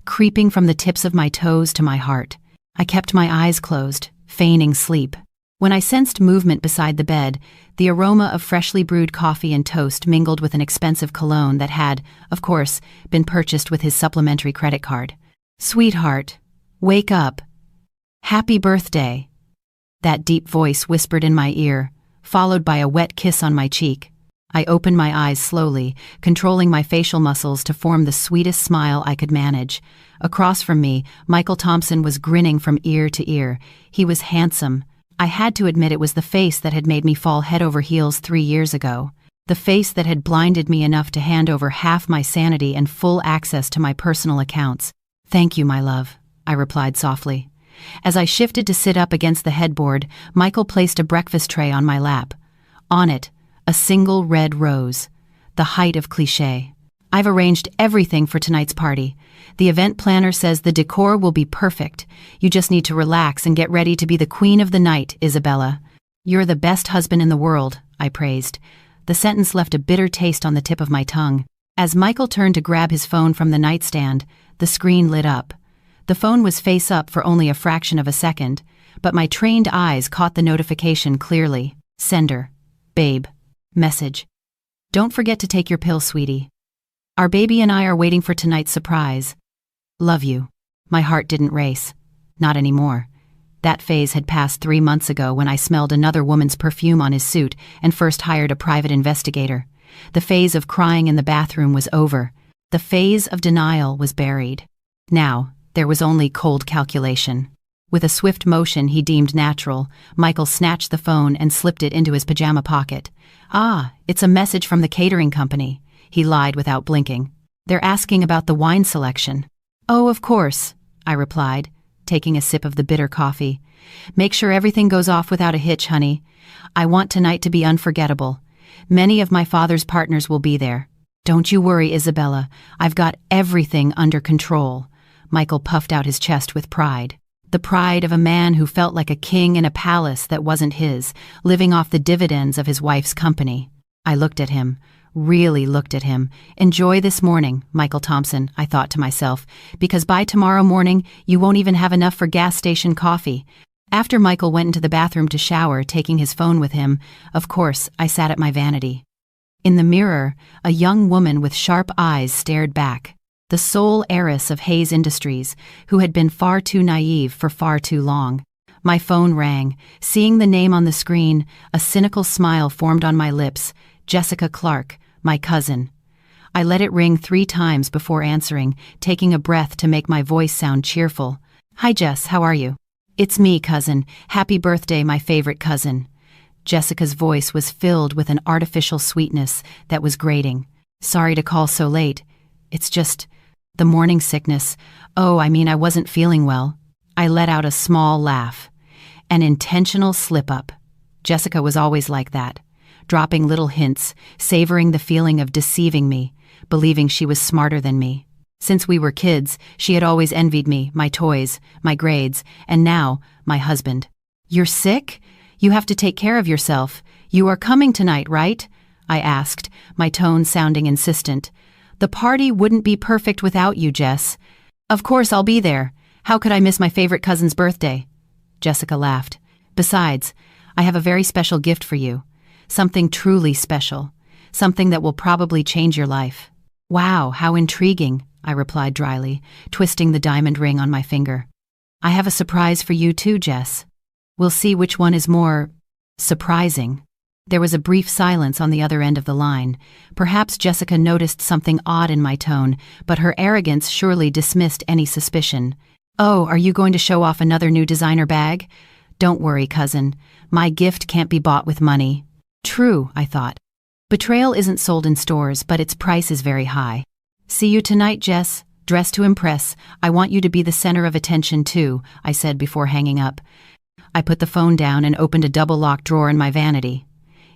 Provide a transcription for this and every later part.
creeping from the tips of my toes to my heart. I kept my eyes closed, feigning sleep. When I sensed movement beside the bed, the aroma of freshly brewed coffee and toast mingled with an expensive cologne that had, of course, been purchased with his supplementary credit card. "Sweetheart, wake up. Happy birthday," that deep voice whispered in my ear, followed by a wet kiss on my cheek. I opened my eyes slowly, controlling my facial muscles to form the sweetest smile I could manage. Across from me, Michael Thompson was grinning from ear to ear. He was handsome. I had to admit it was the face that had made me fall head over heels 3 years ago. The face that had blinded me enough to hand over half my sanity and full access to my personal accounts. "Thank you, my love," I replied softly. As I shifted to sit up against the headboard, Michael placed a breakfast tray on my lap. On it, a single red rose, the height of cliché. "I've arranged everything for tonight's party. The event planner says the decor will be perfect. You just need to relax and get ready to be the queen of the night, Isabella." "You're the best husband in the world," I praised. The sentence left a bitter taste on the tip of my tongue. As Michael turned to grab his phone from the nightstand, the screen lit up. The phone was face up for only a fraction of a second, but my trained eyes caught the notification clearly. Sender. Babe. Message. "Don't forget to take your pill, sweetie. Our baby and I are waiting for tonight's surprise. Love you." My heart didn't race. Not anymore. That phase had passed 3 months ago when I smelled another woman's perfume on his suit and first hired a private investigator. The phase of crying in the bathroom was over. The phase of denial was buried. Now, there was only cold calculation. With a swift motion he deemed natural, Michael snatched the phone and slipped it into his pajama pocket. "Ah, it's a message from the catering company," he lied without blinking. "They're asking about the wine selection." "Oh, of course," I replied, taking a sip of the bitter coffee. "Make sure everything goes off without a hitch, honey. I want tonight to be unforgettable. Many of my father's partners will be there. Don't you worry, Isabella. I've got everything under control." Michael puffed out his chest with pride. The pride of a man who felt like a king in a palace that wasn't his, living off the dividends of his wife's company. I looked at him, really looked at him. "Enjoy this morning, Michael Thompson," I thought to myself, "because by tomorrow morning you won't even have enough for gas station coffee." After Michael went into the bathroom to shower, taking his phone with him, of course, I sat at my vanity. In the mirror, a young woman with sharp eyes stared back. The sole heiress of Hayes Industries, who had been far too naive for far too long. My phone rang. Seeing the name on the screen, a cynical smile formed on my lips. Jessica Clark, my cousin. I let it ring 3 times before answering, taking a breath to make my voice sound cheerful. "Hi Jess, how are you?" "It's me, cousin. Happy birthday, my favorite cousin." Jessica's voice was filled with an artificial sweetness that was grating. "Sorry to call so late. It's just the morning sickness. I wasn't feeling well." I let out a small laugh. An intentional slip-up. Jessica was always like that, dropping little hints, savoring the feeling of deceiving me, believing she was smarter than me. Since we were kids, she had always envied me, my toys, my grades, and now, my husband. "You're sick? You have to take care of yourself. You are coming tonight, right?" I asked, my tone sounding insistent. "The party wouldn't be perfect without you, Jess." "Of course I'll be there. How could I miss my favorite cousin's birthday?" Jessica laughed. "Besides, I have a very special gift for you. Something truly special. Something that will probably change your life." "Wow, how intriguing," I replied dryly, twisting the diamond ring on my finger. "I have a surprise for you too, Jess. We'll see which one is more surprising." There was a brief silence on the other end of the line. Perhaps Jessica noticed something odd in my tone, but her arrogance surely dismissed any suspicion. "Oh, are you going to show off another new designer bag?" "Don't worry, cousin. My gift can't be bought with money." True, I thought. Betrayal isn't sold in stores, but its price is very high. "See you tonight, Jess. Dress to impress. I want you to be the center of attention too," I said before hanging up. I put the phone down and opened a double-locked drawer in my vanity.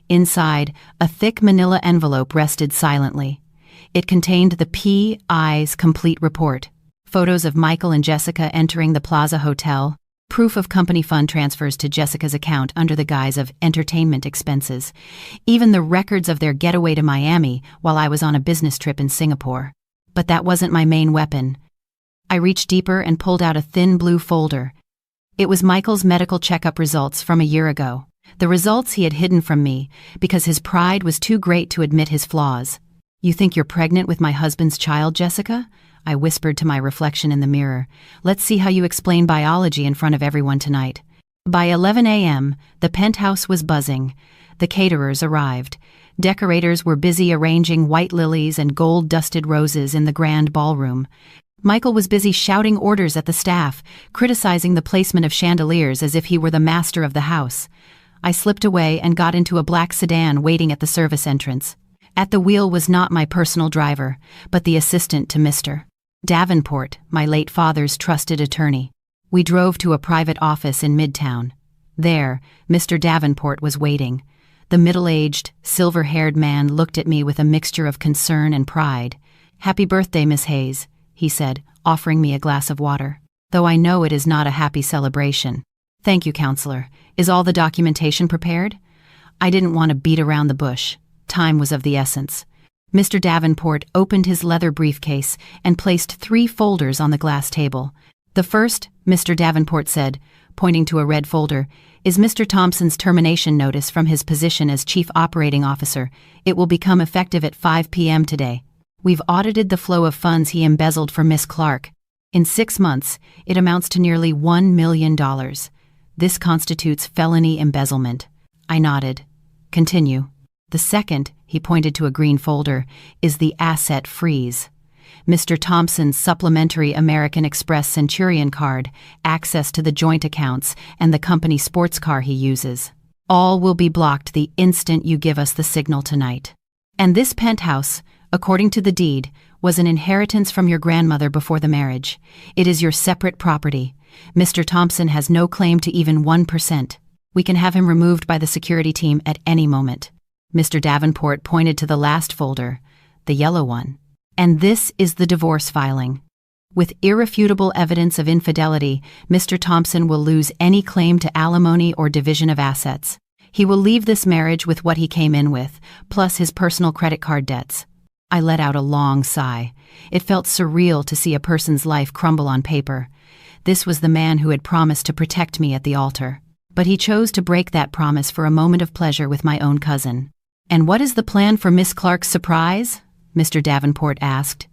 Inside, a thick manila envelope rested silently. It contained the P.I.'s complete report. Photos of Michael and Jessica entering the Plaza Hotel, proof of company fund transfers to Jessica's account under the guise of entertainment expenses, even the records of their getaway to Miami while I was on a business trip in Singapore. But that wasn't my main weapon. I reached deeper and pulled out a thin blue folder. It was Michael's medical checkup results from a year ago. The results he had hidden from me because his pride was too great to admit his flaws. "You think you're pregnant with my husband's child, Jessica?" I whispered to my reflection in the mirror. "Let's see how you explain biology in front of everyone tonight." By 11 a.m., the penthouse was buzzing. The caterers arrived. Decorators were busy arranging white lilies and gold-dusted roses in the grand ballroom. Michael was busy shouting orders at the staff, criticizing the placement of chandeliers as if he were the master of the house. I slipped away and got into a black sedan waiting at the service entrance. At the wheel was not my personal driver, but the assistant to Mr. Davenport, my late father's trusted attorney. We drove to a private office in Midtown. There, Mr. Davenport was waiting. The middle-aged, silver-haired man looked at me with a mixture of concern and pride. "Happy birthday, Miss Hayes," he said, offering me a glass of water. "Though I know it is not a happy celebration." "Thank you, counselor. Is all the documentation prepared?" I didn't want to beat around the bush. Time was of the essence. Mr. Davenport opened his leather briefcase and placed 3 folders on the glass table. "The first," Mr. Davenport said, pointing to a red folder, "is Mr. Thompson's termination notice from his position as Chief Operating Officer. It will become effective at 5 p.m. today. We've audited the flow of funds he embezzled for Miss Clark. In 6 months, it amounts to nearly $1 million. This constitutes felony embezzlement." I nodded. "Continue." "The second," he pointed to a green folder, "is the asset freeze. Mr. Thompson's supplementary American Express Centurion card, access to the joint accounts, and the company sports car he uses. All will be blocked the instant you give us the signal tonight. And this penthouse, according to the deed, was an inheritance from your grandmother before the marriage. It is your separate property. Mr. Thompson has no claim to even 1%. We can have him removed by the security team at any moment." Mr. Davenport pointed to the last folder, the yellow one. "And this is the divorce filing. With irrefutable evidence of infidelity, Mr. Thompson will lose any claim to alimony or division of assets. He will leave this marriage with what he came in with, plus his personal credit card debts." I let out a long sigh. It felt surreal to see a person's life crumble on paper. This was the man who had promised to protect me at the altar. But he chose to break that promise for a moment of pleasure with my own cousin. "And what is the plan for Miss Clark's surprise?" Mr. Davenport asked.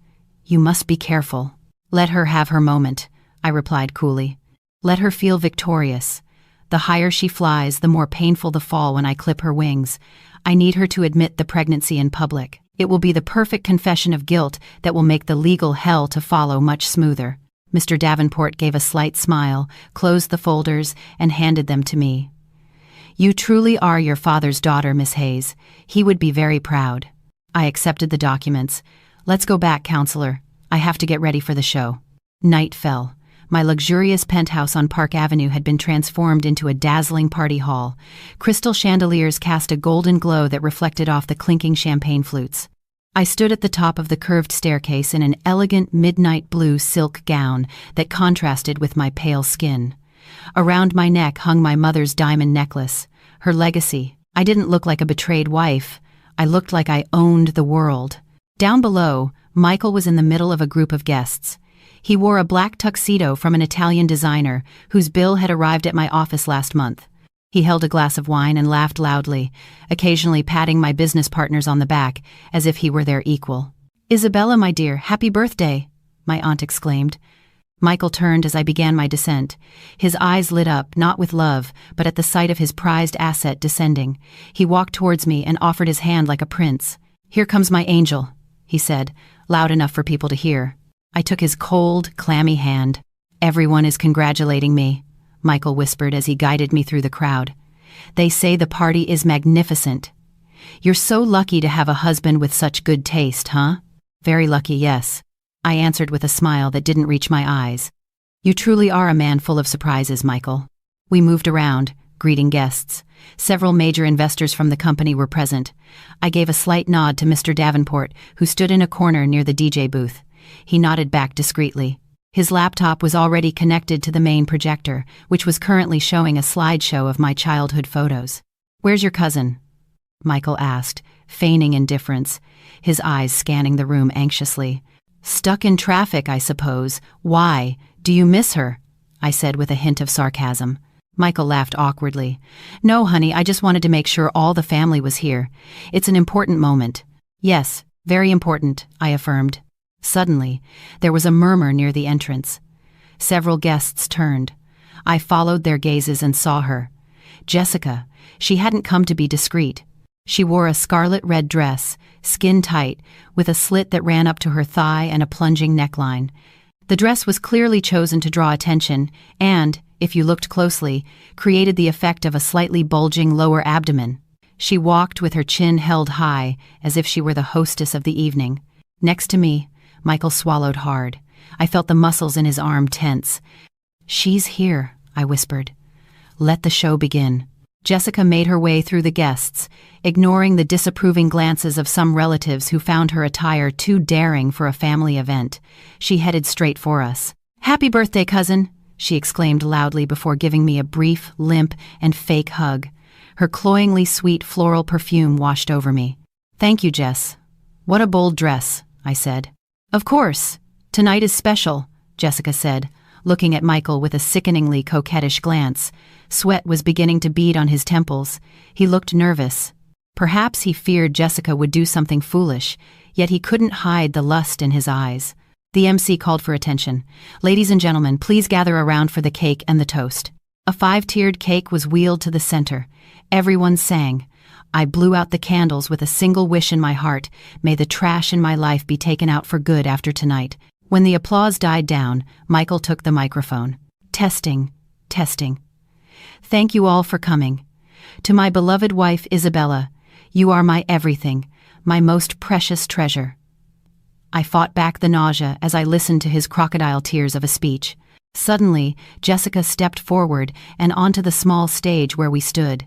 "You must be careful. Let her have her moment," I replied coolly. "Let her feel victorious. The higher she flies, the more painful the fall when I clip her wings. I need her to admit the pregnancy in public. It will be the perfect confession of guilt that will make the legal hell to follow much smoother." Mr. Davenport gave a slight smile, closed the folders, and handed them to me. "You truly are your father's daughter, Miss Hayes. He would be very proud." I accepted the documents. "Let's go back, counselor. I have to get ready for the show." Night fell. My luxurious penthouse on Park Avenue had been transformed into a dazzling party hall. Crystal chandeliers cast a golden glow that reflected off the clinking champagne flutes. I stood at the top of the curved staircase in an elegant midnight blue silk gown that contrasted with my pale skin. Around my neck hung my mother's diamond necklace, her legacy. I didn't look like a betrayed wife. I looked like I owned the world. Down below, Michael was in the middle of a group of guests. He wore a black tuxedo from an Italian designer whose bill had arrived at my office last month. He held a glass of wine and laughed loudly, occasionally patting my business partners on the back as if he were their equal. "Isabella, my dear, happy birthday," my aunt exclaimed. Michael turned as I began my descent. His eyes lit up, not with love, but at the sight of his prized asset descending. He walked towards me and offered his hand like a prince. "Here comes my angel," he said, loud enough for people to hear. I took his cold, clammy hand. "Everyone is congratulating me," Michael whispered as he guided me through the crowd. "They say the party is magnificent. You're so lucky to have a husband with such good taste, huh?" "Very lucky, yes," I answered with a smile that didn't reach my eyes. "You truly are a man full of surprises, Michael." We moved around, greeting guests. Several major investors from the company were present. I gave a slight nod to Mr. Davenport, who stood in a corner near the DJ booth. He nodded back discreetly. His laptop was already connected to the main projector, which was currently showing a slideshow of my childhood photos. "Where's your cousin?" Michael asked, feigning indifference, his eyes scanning the room anxiously. Stuck in traffic, I suppose. Why? Do you miss her? I said with a hint of sarcasm. Michael laughed awkwardly. No, honey, I just wanted to make sure all the family was here. It's an important moment. Yes, very important, I affirmed. Suddenly, there was a murmur near the entrance. Several guests turned. I followed their gazes and saw her. Jessica. She hadn't come to be discreet. She wore a scarlet-red dress, skin-tight, with a slit that ran up to her thigh and a plunging neckline. The dress was clearly chosen to draw attention and, if you looked closely, created the effect of a slightly bulging lower abdomen. She walked with her chin held high, as if she were the hostess of the evening. Next to me, Michael swallowed hard. I felt the muscles in his arm tense. She's here, I whispered. Let the show begin. Jessica made her way through the guests, ignoring the disapproving glances of some relatives who found her attire too daring for a family event. She headed straight for us. Happy birthday, cousin, she exclaimed loudly before giving me a brief, limp, and fake hug. Her cloyingly sweet floral perfume washed over me. Thank you, Jess. What a bold dress, I said. Of course. Tonight is special, Jessica said, looking at Michael with a sickeningly coquettish glance. Sweat was beginning to bead on his temples. He looked nervous. Perhaps he feared Jessica would do something foolish, yet he couldn't hide the lust in his eyes. The MC called for attention. Ladies and gentlemen, please gather around for the cake and the toast. A 5-tiered cake was wheeled to the center. Everyone sang. I blew out the candles with a single wish in my heart. May the trash in my life be taken out for good after tonight. When the applause died down, Michael took the microphone. Testing, testing. Thank you all for coming. To my beloved wife, Isabella, you are my everything, my most precious treasure. I fought back the nausea as I listened to his crocodile tears of a speech. Suddenly, Jessica stepped forward and onto the small stage where we stood.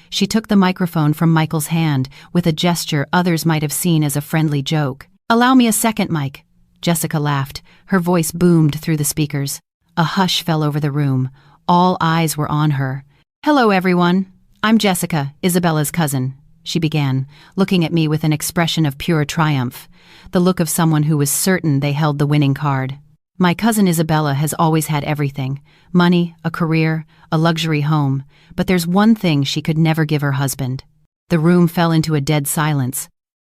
She took the microphone from Michael's hand with a gesture others might have seen as a friendly joke. Allow me a second, Mike. Jessica laughed. Her voice boomed through the speakers. A hush fell over the room. All eyes were on her. Hello, everyone. I'm Jessica, Isabella's cousin, she began, looking at me with an expression of pure triumph, the look of someone who was certain they held the winning card. My cousin Isabella has always had everything: money, a career, a luxury home, but there's one thing she could never give her husband. The room fell into a dead silence.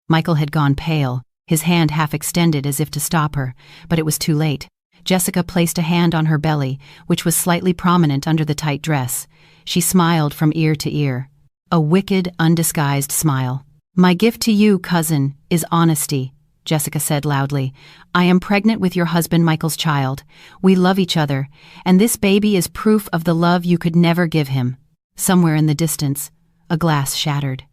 Michael had gone pale, his hand half extended as if to stop her, but it was too late. Jessica placed a hand on her belly, which was slightly prominent under the tight dress. She smiled from ear to ear. A wicked, undisguised smile. My gift to you, cousin, is honesty, Jessica said loudly. I am pregnant with your husband Michael's child. We love each other, and this baby is proof of the love you could never give him. Somewhere in the distance, a glass shattered.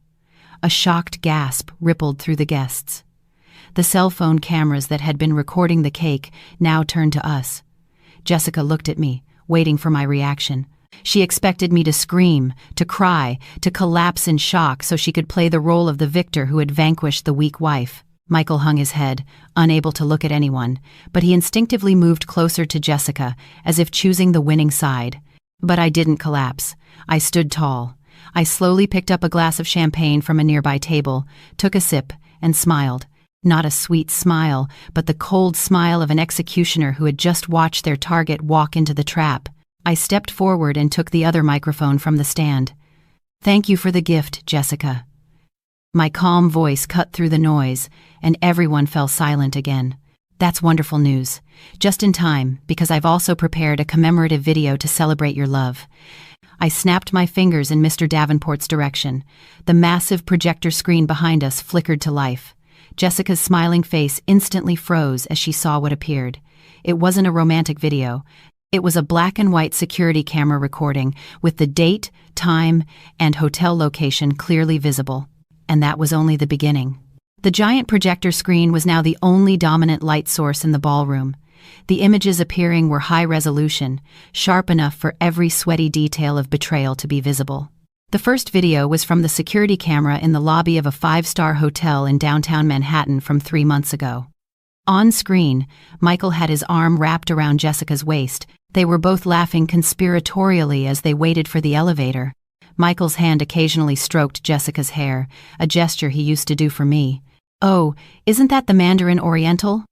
A shocked gasp rippled through the guests. The cell phone cameras that had been recording the cake now turned to us. Jessica looked at me, waiting for my reaction. She expected me to scream, to cry, to collapse in shock so she could play the role of the victor who had vanquished the weak wife. Michael hung his head, unable to look at anyone, but he instinctively moved closer to Jessica, as if choosing the winning side. But I didn't collapse. I stood tall. I slowly picked up a glass of champagne from a nearby table, took a sip, and smiled. Not a sweet smile, but the cold smile of an executioner who had just watched their target walk into the trap. I stepped forward and took the other microphone from the stand. Thank you for the gift, Jessica. My calm voice cut through the noise, and everyone fell silent again. That's wonderful news. Just in time, because I've also prepared a commemorative video to celebrate your love. I snapped my fingers in Mr. Davenport's direction. The massive projector screen behind us flickered to life. Jessica's smiling face instantly froze as she saw what appeared. It wasn't a romantic video. It was a black and white security camera recording with the date, time, and hotel location clearly visible. And that was only the beginning. The giant projector screen was now the only dominant light source in the ballroom. The images appearing were high resolution, sharp enough for every sweaty detail of betrayal to be visible. The first video was from the security camera in the lobby of a 5-star hotel in downtown Manhattan from 3 months ago. On screen, Michael had his arm wrapped around Jessica's waist. They were both laughing conspiratorially as they waited for the elevator. Michael's hand occasionally stroked Jessica's hair, a gesture he used to do for me. Oh, isn't that the Mandarin Oriental?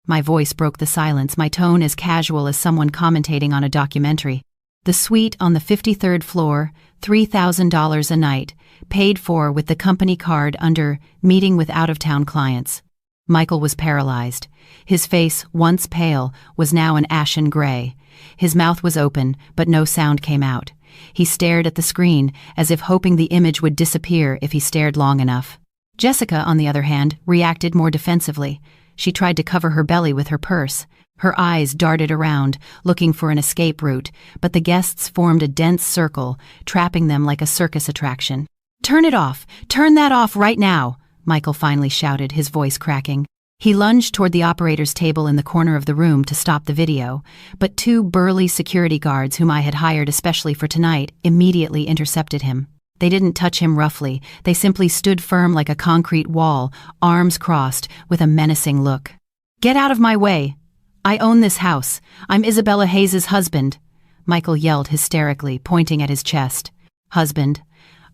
My voice broke the silence, my tone as casual as someone commentating on a documentary. The suite on the 53rd floor, $3,000 a night, paid for with the company card under meeting with out-of-town clients. Michael was paralyzed. His face, once pale, was now an ashen gray. His mouth was open, but no sound came out. He stared at the screen, as if hoping the image would disappear if he stared long enough. Jessica, on the other hand, reacted more defensively. She tried to cover her belly with her purse. Her eyes darted around, looking for an escape route, but the guests formed a dense circle, trapping them like a circus attraction. "Turn it off! Turn that off right now!" Michael finally shouted, his voice cracking. He lunged toward the operator's table in the corner of the room to stop the video, but two burly security guards whom I had hired especially for tonight immediately intercepted him. They didn't touch him roughly, they simply stood firm like a concrete wall, arms crossed, with a menacing look. "Get out of my way! I own this house. I'm Isabella Hayes's husband," Michael yelled hysterically, pointing at his chest. "Husband?"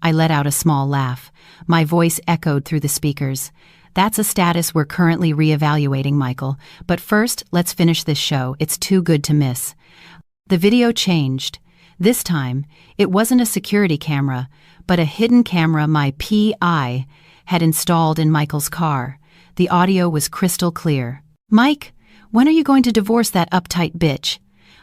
I let out a small laugh. My voice echoed through the speakers. "That's a status we're currently reevaluating, Michael. But first, let's finish this show. It's too good to miss." The video changed. This time, it wasn't a security camera, but a hidden camera my PI had installed in Michael's car. The audio was crystal clear. "Mike, when are you going to divorce that uptight bitch?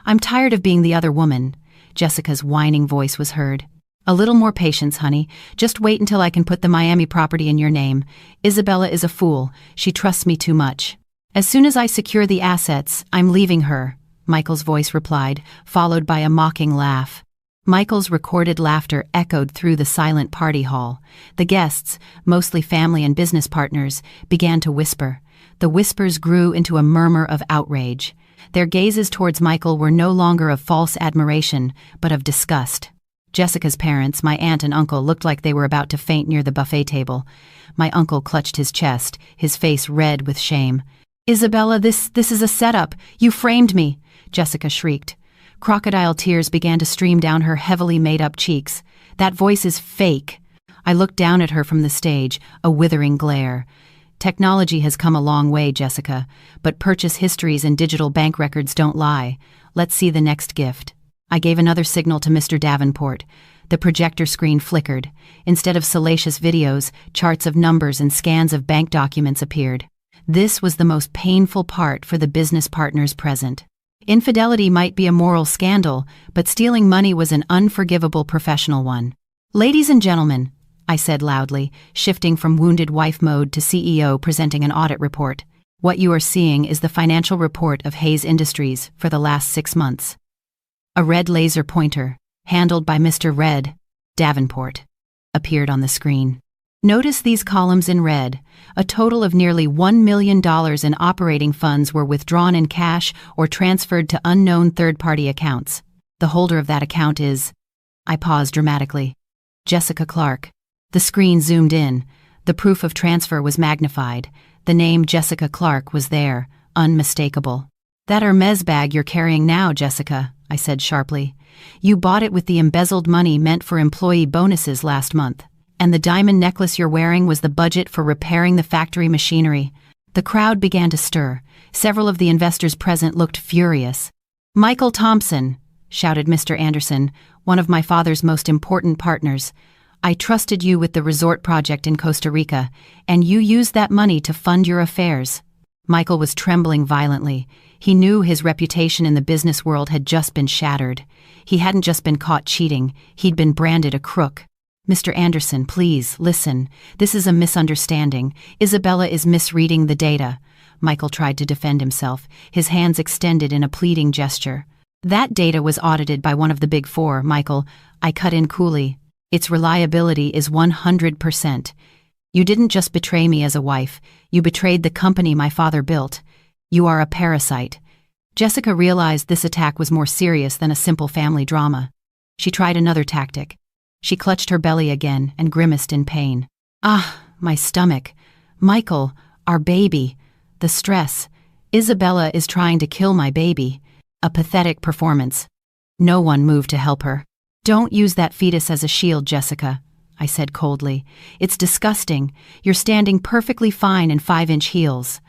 I'm tired of being the other woman." Jessica's whining voice was heard. "A little more patience, honey. Just wait until I can put the Miami property in your name. Isabella is a fool. She trusts me too much. As soon as I secure the assets, I'm leaving her," Michael's voice replied, followed by a mocking laugh. Michael's recorded laughter echoed through the silent party hall. The guests, mostly family and business partners, began to whisper. The whispers grew into a murmur of outrage. Their gazes towards Michael were no longer of false admiration, but of disgust. Jessica's parents, my aunt and uncle, looked like they were about to faint near the buffet table. My uncle clutched his chest, his face red with shame. "Isabella, this is a setup. You framed me," Jessica shrieked. Crocodile tears began to stream down her heavily made-up cheeks. "That voice is fake." I looked down at her from the stage, a withering glare. "Technology has come a long way, Jessica, but purchase histories and digital bank records don't lie. Let's see the next gift." I gave another signal to Mr. Davenport. The projector screen flickered. Instead of salacious videos, charts of numbers and scans of bank documents appeared. This was the most painful part for the business partners present. Infidelity might be a moral scandal, but stealing money was an unforgivable professional one. "Ladies and gentlemen," I said loudly, shifting from wounded wife mode to CEO presenting an audit report, "what you are seeing is the financial report of Hayes Industries for the last 6 months." A red laser pointer, handled by Mr. Red Davenport, appeared on the screen. Notice these columns in red. A total of nearly $1 million in operating funds were withdrawn in cash or transferred to unknown third-party accounts. The holder of that account is... I paused dramatically. Jessica Clark. The screen zoomed in. The proof of transfer was magnified. The name Jessica Clark was there, unmistakable. "That Hermes bag you're carrying now, Jessica," I said sharply. "You bought it with the embezzled money meant for employee bonuses last month. And the diamond necklace you're wearing was the budget for repairing the factory machinery." The crowd began to stir. Several of the investors present looked furious. "Michael Thompson," shouted Mr. Anderson, one of my father's most important partners, "I trusted you with the resort project in Costa Rica, and you used that money to fund your affairs." Michael was trembling violently. He knew his reputation in the business world had just been shattered. He hadn't just been caught cheating, he'd been branded a crook. "Mr. Anderson, please, listen. This is a misunderstanding. Isabella is misreading the data." Michael tried to defend himself, his hands extended in a pleading gesture. "That data was audited by one of the Big Four, Michael," I cut in coolly. "Its reliability is 100%. You didn't just betray me as a wife, you betrayed the company my father built. You are a parasite." Jessica realized this attack was more serious than a simple family drama. She tried another tactic. She clutched her belly again and grimaced in pain. "Ah, my stomach. Michael, our baby. The stress. Isabella is trying to kill my baby." A pathetic performance. No one moved to help her. "Don't use that fetus as a shield, Jessica," I said coldly. "It's disgusting. You're standing perfectly fine in 5-inch heels."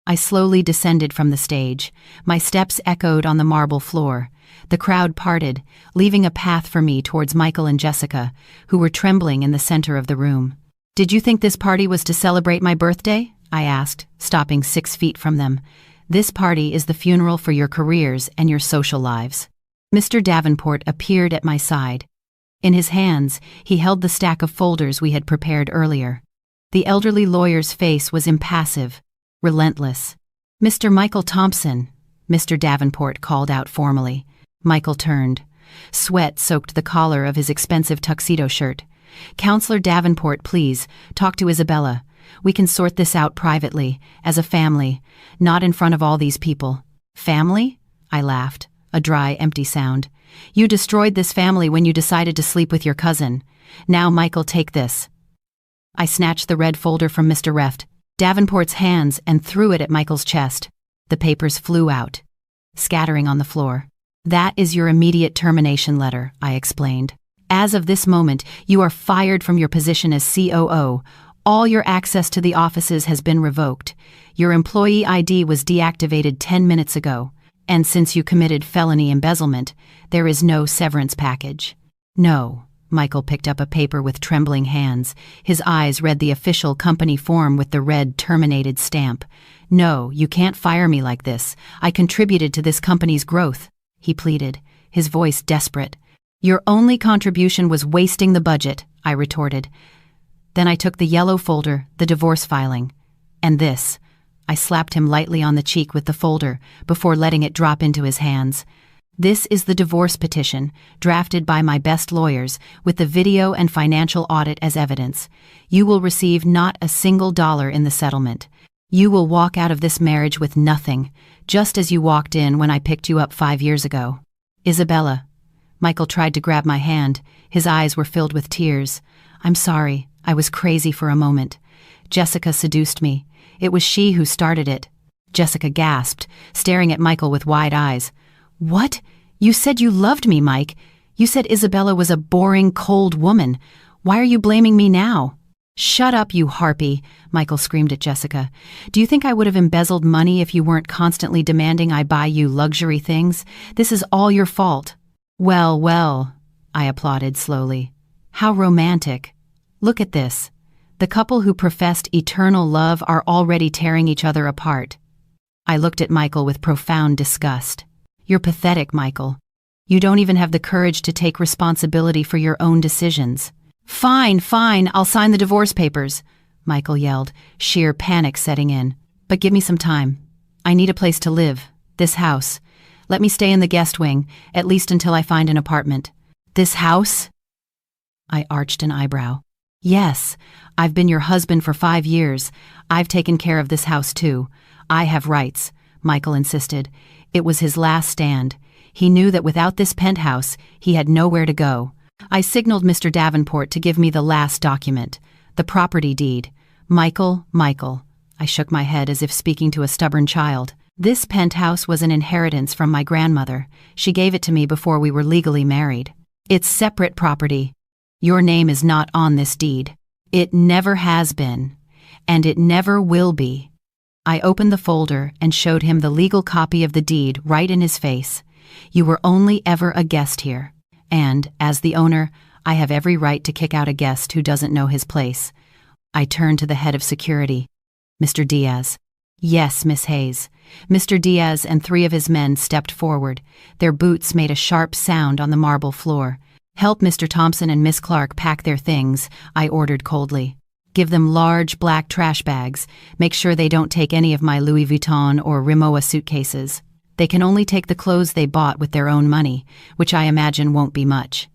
I slowly descended from the stage. My steps echoed on the marble floor. The crowd parted, leaving a path for me towards Michael and Jessica, who were trembling in the center of the room. "Did you think this party was to celebrate my birthday?" I asked, stopping 6 feet from them. "This party is the funeral for your careers and your social lives." Mr. Davenport appeared at my side. In his hands, he held the stack of folders we had prepared earlier. The elderly lawyer's face was impassive, relentless. "Mr. Michael Thompson," Mr. Davenport called out formally. Michael turned. Sweat soaked the collar of his expensive tuxedo shirt. "Counselor Davenport, please, talk to Isabella. We can sort this out privately, as a family, not in front of all these people." "Family?" I laughed, a dry, empty sound. "You destroyed this family when you decided to sleep with your cousin. Now, Michael, take this." I snatched the red folder from Mr. Davenport's hands and threw it at Michael's chest. The papers flew out, scattering on the floor. "That is your immediate termination letter," I explained. "As of this moment, you are fired from your position as COO. All your access to the offices has been revoked. Your employee ID was deactivated 10 minutes ago. And since you committed felony embezzlement, there is no severance package." "No." Michael picked up a paper with trembling hands. His eyes read the official company form with the red terminated stamp. "No, you can't fire me like this. I contributed to this company's growth," he pleaded, his voice desperate. "Your only contribution was wasting the budget," I retorted. Then I took the yellow folder, the divorce filing. "And this." I slapped him lightly on the cheek with the folder before letting it drop into his hands. "This is the divorce petition, drafted by my best lawyers, with the video and financial audit as evidence. You will receive not a single dollar in the settlement. You will walk out of this marriage with nothing, just as you walked in when I picked you up 5 years ago." "Isabella." Michael tried to grab my hand. His eyes were filled with tears. "I'm sorry. I was crazy for a moment. Jessica seduced me. It was she who started it." Jessica gasped, staring at Michael with wide eyes. "What? You said you loved me, Mike. You said Isabella was a boring, cold woman. Why are you blaming me now?" "Shut up, you harpy," Michael screamed at Jessica. "Do you think I would have embezzled money if you weren't constantly demanding I buy you luxury things? This is all your fault." "Well, well," I applauded slowly. "How romantic. Look at this. The couple who professed eternal love are already tearing each other apart." I looked at Michael with profound disgust. "You're pathetic, Michael. You don't even have the courage to take responsibility for your own decisions." Fine, I'll sign the divorce papers," Michael yelled, sheer panic setting in. "But give me some time. I need a place to live. This house. Let me stay in the guest wing, at least until I find an apartment." "This house?" I arched an eyebrow. "Yes, I've been your husband for 5 years. I've taken care of this house too. I have rights," Michael insisted. It was his last stand. He knew that without this penthouse, he had nowhere to go. I signaled Mr. Davenport to give me the last document, the property deed. Michael. I shook my head as if speaking to a stubborn child. "This penthouse was an inheritance from my grandmother. She gave it to me before we were legally married. It's separate property. Your name is not on this deed. It never has been, and it never will be." I opened the folder and showed him the legal copy of the deed right in his face. "You were only ever a guest here. And, as the owner, I have every right to kick out a guest who doesn't know his place." I turned to the head of security, Mr. Diaz. "Yes, Miss Hayes." Mr. Diaz and 3 of his men stepped forward. Their boots made a sharp sound on the marble floor. "Help Mr. Thompson and Miss Clark pack their things," I ordered coldly. "Give them large black trash bags. Make sure they don't take any of my Louis Vuitton or Rimowa suitcases. They can only take the clothes they bought with their own money, which I imagine won't be much."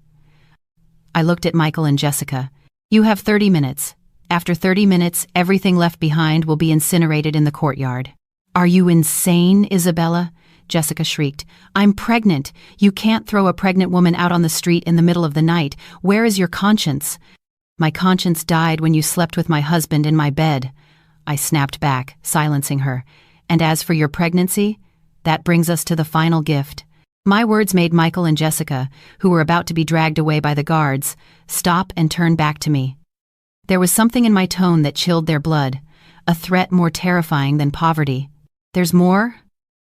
I looked at Michael and Jessica. "You have 30 minutes. After 30 minutes, everything left behind will be incinerated in the courtyard." "Are you insane, Isabella?" Jessica shrieked. "I'm pregnant. You can't throw a pregnant woman out on the street in the middle of the night. Where is your conscience?" "My conscience died when you slept with my husband in my bed," I snapped back, silencing her. "And as for your pregnancy, that brings us to the final gift." My words made Michael and Jessica, who were about to be dragged away by the guards, stop and turn back to me. There was something in my tone that chilled their blood, a threat more terrifying than poverty, "There's more?"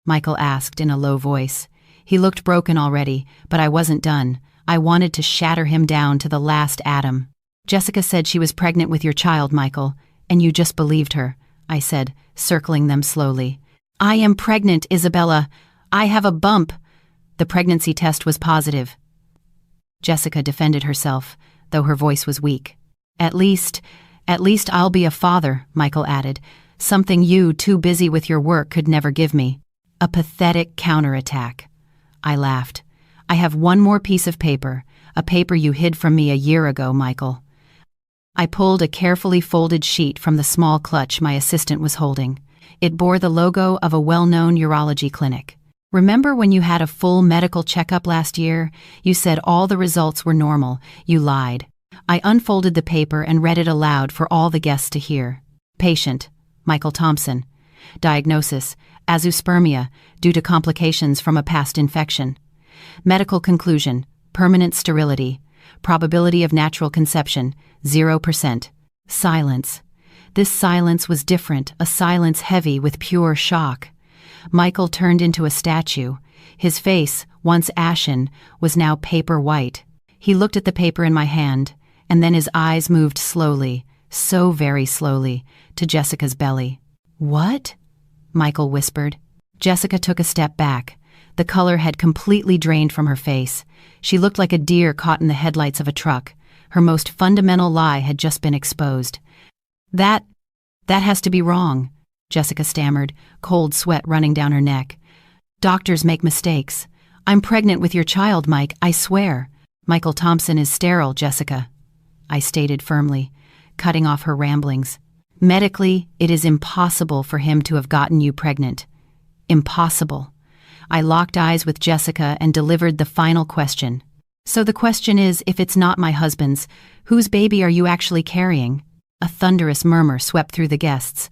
Michael asked in a low voice. He looked broken already, but I wasn't done. I wanted to shatter him down to the last atom. "Jessica said she was pregnant with your child, Michael, and you just believed her," I said, circling them slowly. "I am pregnant, Isabella. I have a bump." The pregnancy test was positive. Jessica defended herself, though her voice was weak. At least I'll be a father," Michael added, "something you, too busy with your work, could never give me." A pathetic counterattack. I laughed. "I have one more piece of paper, a paper you hid from me a year ago, Michael." I pulled a carefully folded sheet from the small clutch my assistant was holding. It bore the logo of a well-known urology clinic. "Remember when you had a full medical checkup last year? You said all the results were normal. You lied." I unfolded the paper and read it aloud for all the guests to hear. "Patient, Michael Thompson. Diagnosis, azoospermia, due to complications from a past infection. Medical conclusion, permanent sterility. Probability of natural conception, 0%. Silence. This silence was different, a silence heavy with pure shock. Michael turned into a statue. His face, once ashen, was now paper white. He looked at the paper in my hand, and then his eyes moved slowly, so very slowly, to Jessica's belly. "What?" Michael whispered. Jessica took a step back. The color had completely drained from her face. She looked like a deer caught in the headlights of a truck. Her most fundamental lie had just been exposed. That has to be wrong," Jessica stammered, cold sweat running down her neck. "Doctors make mistakes. I'm pregnant with your child, Mike, I swear." "Michael Thompson is sterile, Jessica," I stated firmly, cutting off her ramblings. "Medically, it is impossible for him to have gotten you pregnant. Impossible." I locked eyes with Jessica and delivered the final question. "So the question is, if it's not my husband's, whose baby are you actually carrying?" A thunderous murmur swept through the guests.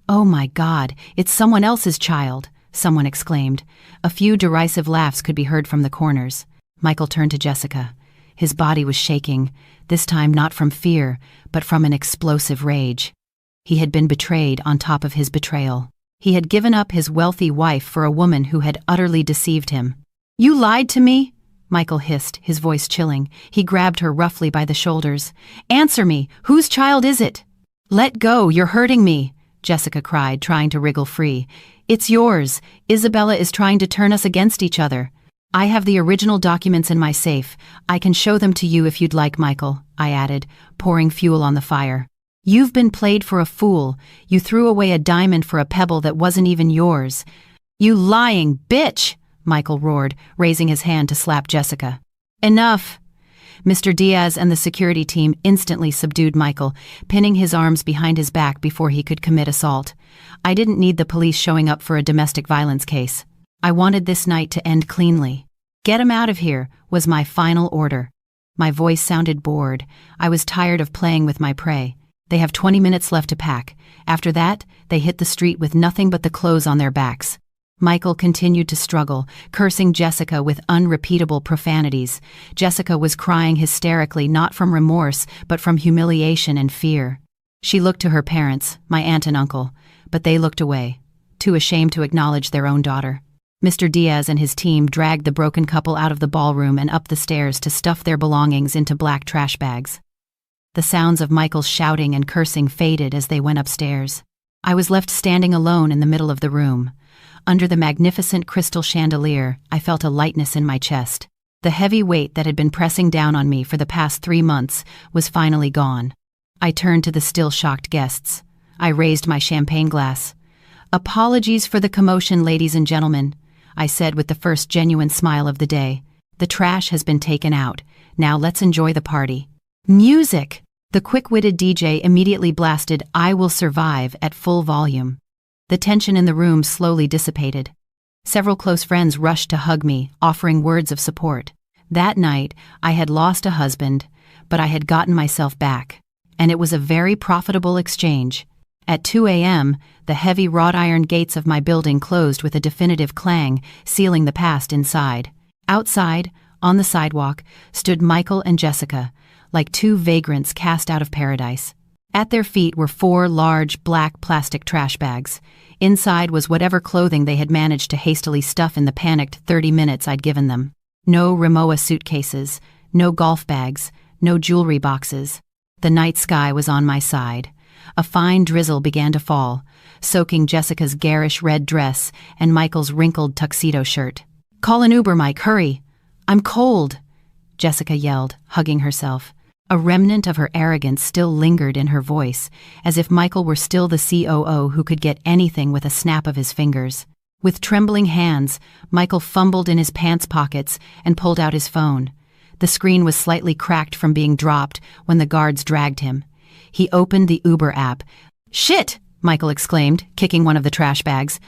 "Oh my God, it's someone else's child," someone exclaimed. A few derisive laughs could be heard from the corners. Michael turned to Jessica. His body was shaking, this time not from fear, but from an explosive rage. He had been betrayed on top of his betrayal. He had given up his wealthy wife for a woman who had utterly deceived him. "You lied to me?" Michael hissed, his voice chilling. He grabbed her roughly by the shoulders. "Answer me! Whose child is it?" "Let go! You're hurting me!" Jessica cried, trying to wriggle free. "It's yours. Isabella is trying to turn us against each other." "I have the original documents in my safe. I can show them to you if you'd like, Michael," I added, pouring fuel on the fire. "You've been played for a fool. You threw away a diamond for a pebble that wasn't even yours." "You lying bitch!" Michael roared, raising his hand to slap Jessica. "Enough!" Mr. Diaz and the security team instantly subdued Michael, pinning his arms behind his back before he could commit assault. I didn't need the police showing up for a domestic violence case. I wanted this night to end cleanly. "Get him out of here," was my final order. My voice sounded bored. I was tired of playing with my prey. "They have 20 minutes left to pack. After that, they hit the street with nothing but the clothes on their backs." Michael continued to struggle, cursing Jessica with unrepeatable profanities. Jessica was crying hysterically, not from remorse, but from humiliation and fear. She looked to her parents, my aunt and uncle, but they looked away, too ashamed to acknowledge their own daughter. Mr. Diaz and his team dragged the broken couple out of the ballroom and up the stairs to stuff their belongings into black trash bags. The sounds of Michael's shouting and cursing faded as they went upstairs. I was left standing alone in the middle of the room. Under the magnificent crystal chandelier, I felt a lightness in my chest. The heavy weight that had been pressing down on me for the past 3 months was finally gone. I turned to the still shocked guests. I raised my champagne glass. "Apologies for the commotion, ladies and gentlemen," I said with the first genuine smile of the day. "The trash has been taken out. Now let's enjoy the party." Music! The quick-witted DJ immediately blasted "I Will Survive" at full volume. The tension in the room slowly dissipated. Several close friends rushed to hug me, offering words of support. That night, I had lost a husband, but I had gotten myself back, and it was a very profitable exchange. At 2 a.m., the heavy wrought iron gates of my building closed with a definitive clang, sealing the past inside. Outside, on the sidewalk, stood Michael and Jessica, like 2 vagrants cast out of paradise. At their feet were 4 large black plastic trash bags. Inside was whatever clothing they had managed to hastily stuff in the panicked 30 minutes I'd given them. No Rimowa suitcases, no golf bags, no jewelry boxes. The night sky was on my side. A fine drizzle began to fall, soaking Jessica's garish red dress and Michael's wrinkled tuxedo shirt. "Call an Uber, Mike, hurry! I'm cold!" Jessica yelled, hugging herself. A remnant of her arrogance still lingered in her voice, as if Michael were still the COO who could get anything with a snap of his fingers. With trembling hands, Michael fumbled in his pants pockets and pulled out his phone. The screen was slightly cracked from being dropped when the guards dragged him. He opened the Uber app. "Shit!" Michael exclaimed, kicking one of the trash bags.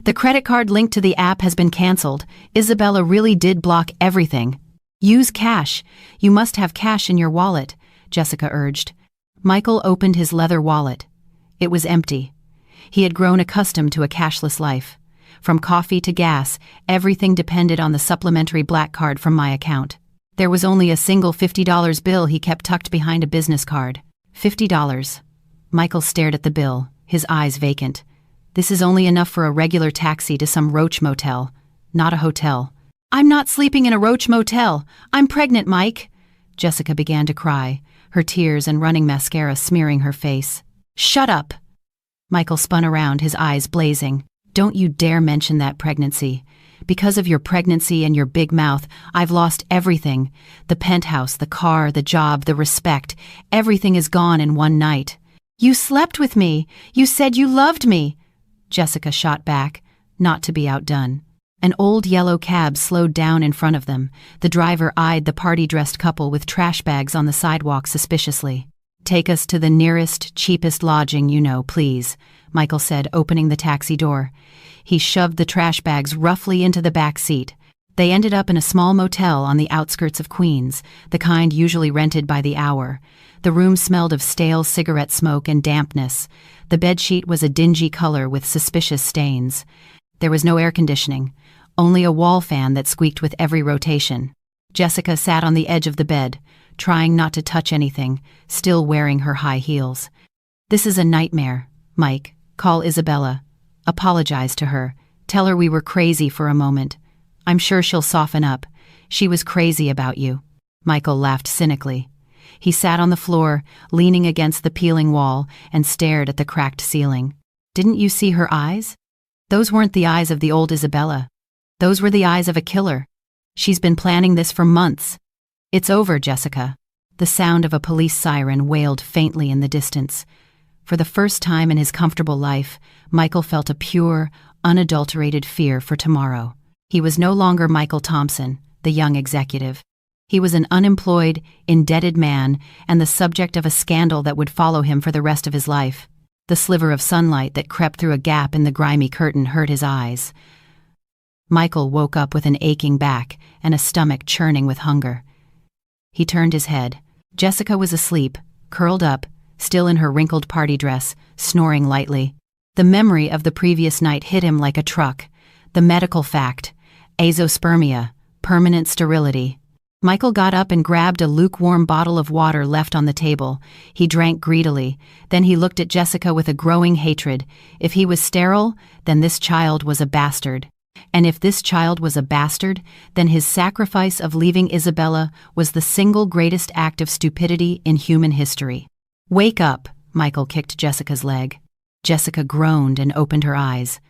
"The credit card linked to the app has been canceled. Isabella really did block everything." "Use cash. You must have cash in your wallet," Jessica urged. Michael opened his leather wallet. It was empty. He had grown accustomed to a cashless life. From coffee to gas, everything depended on the supplementary black card from my account. There was only a single $50 bill he kept tucked behind a business card. $50. Michael stared at the bill, his eyes vacant. "This is only enough for a regular taxi to some roach motel, not a hotel." "I'm not sleeping in a roach motel. I'm pregnant, Mike." Jessica began to cry, her tears and running mascara smearing her face. "Shut up." Michael spun around, his eyes blazing. "Don't you dare mention that pregnancy. Because of your pregnancy and your big mouth, I've lost everything. The penthouse, the car, the job, the respect. Everything is gone in one night." "You slept with me. You said you loved me." Jessica shot back, not to be outdone. An old yellow cab slowed down in front of them. The driver eyed the party-dressed couple with trash bags on the sidewalk suspiciously. "Take us to the nearest, cheapest lodging you know, please," Michael said, opening the taxi door. He shoved the trash bags roughly into the back seat. They ended up in a small motel on the outskirts of Queens, the kind usually rented by the hour. The room smelled of stale cigarette smoke and dampness. The bedsheet was a dingy color with suspicious stains. There was no air conditioning, only a wall fan that squeaked with every rotation. Jessica sat on the edge of the bed, trying not to touch anything, still wearing her high heels. "This is a nightmare, Mike. Call Isabella. Apologize to her. Tell her we were crazy for a moment. I'm sure she'll soften up. She was crazy about you." Michael laughed cynically. He sat on the floor, leaning against the peeling wall, and stared at the cracked ceiling. "Didn't you see her eyes? Those weren't the eyes of the old Isabella. Those were the eyes of a killer. She's been planning this for months." "It's over, Jessica." The sound of a police siren wailed faintly in the distance. For the first time in his comfortable life, Michael felt a pure, unadulterated fear for tomorrow. He was no longer Michael Thompson, the young executive. He was an unemployed, indebted man and the subject of a scandal that would follow him for the rest of his life. The sliver of sunlight that crept through a gap in the grimy curtain hurt his eyes. Michael woke up with an aching back and a stomach churning with hunger. He turned his head. Jessica was asleep, curled up, still in her wrinkled party dress, snoring lightly. The memory of the previous night hit him like a truck. The medical fact: azospermia, permanent sterility. Michael got up and grabbed a lukewarm bottle of water left on the table. He drank greedily. Then he looked at Jessica with a growing hatred. If he was sterile, then this child was a bastard. And if this child was a bastard, then his sacrifice of leaving Isabella was the single greatest act of stupidity in human history. "Wake up," Michael kicked Jessica's leg. Jessica groaned and opened her eyes.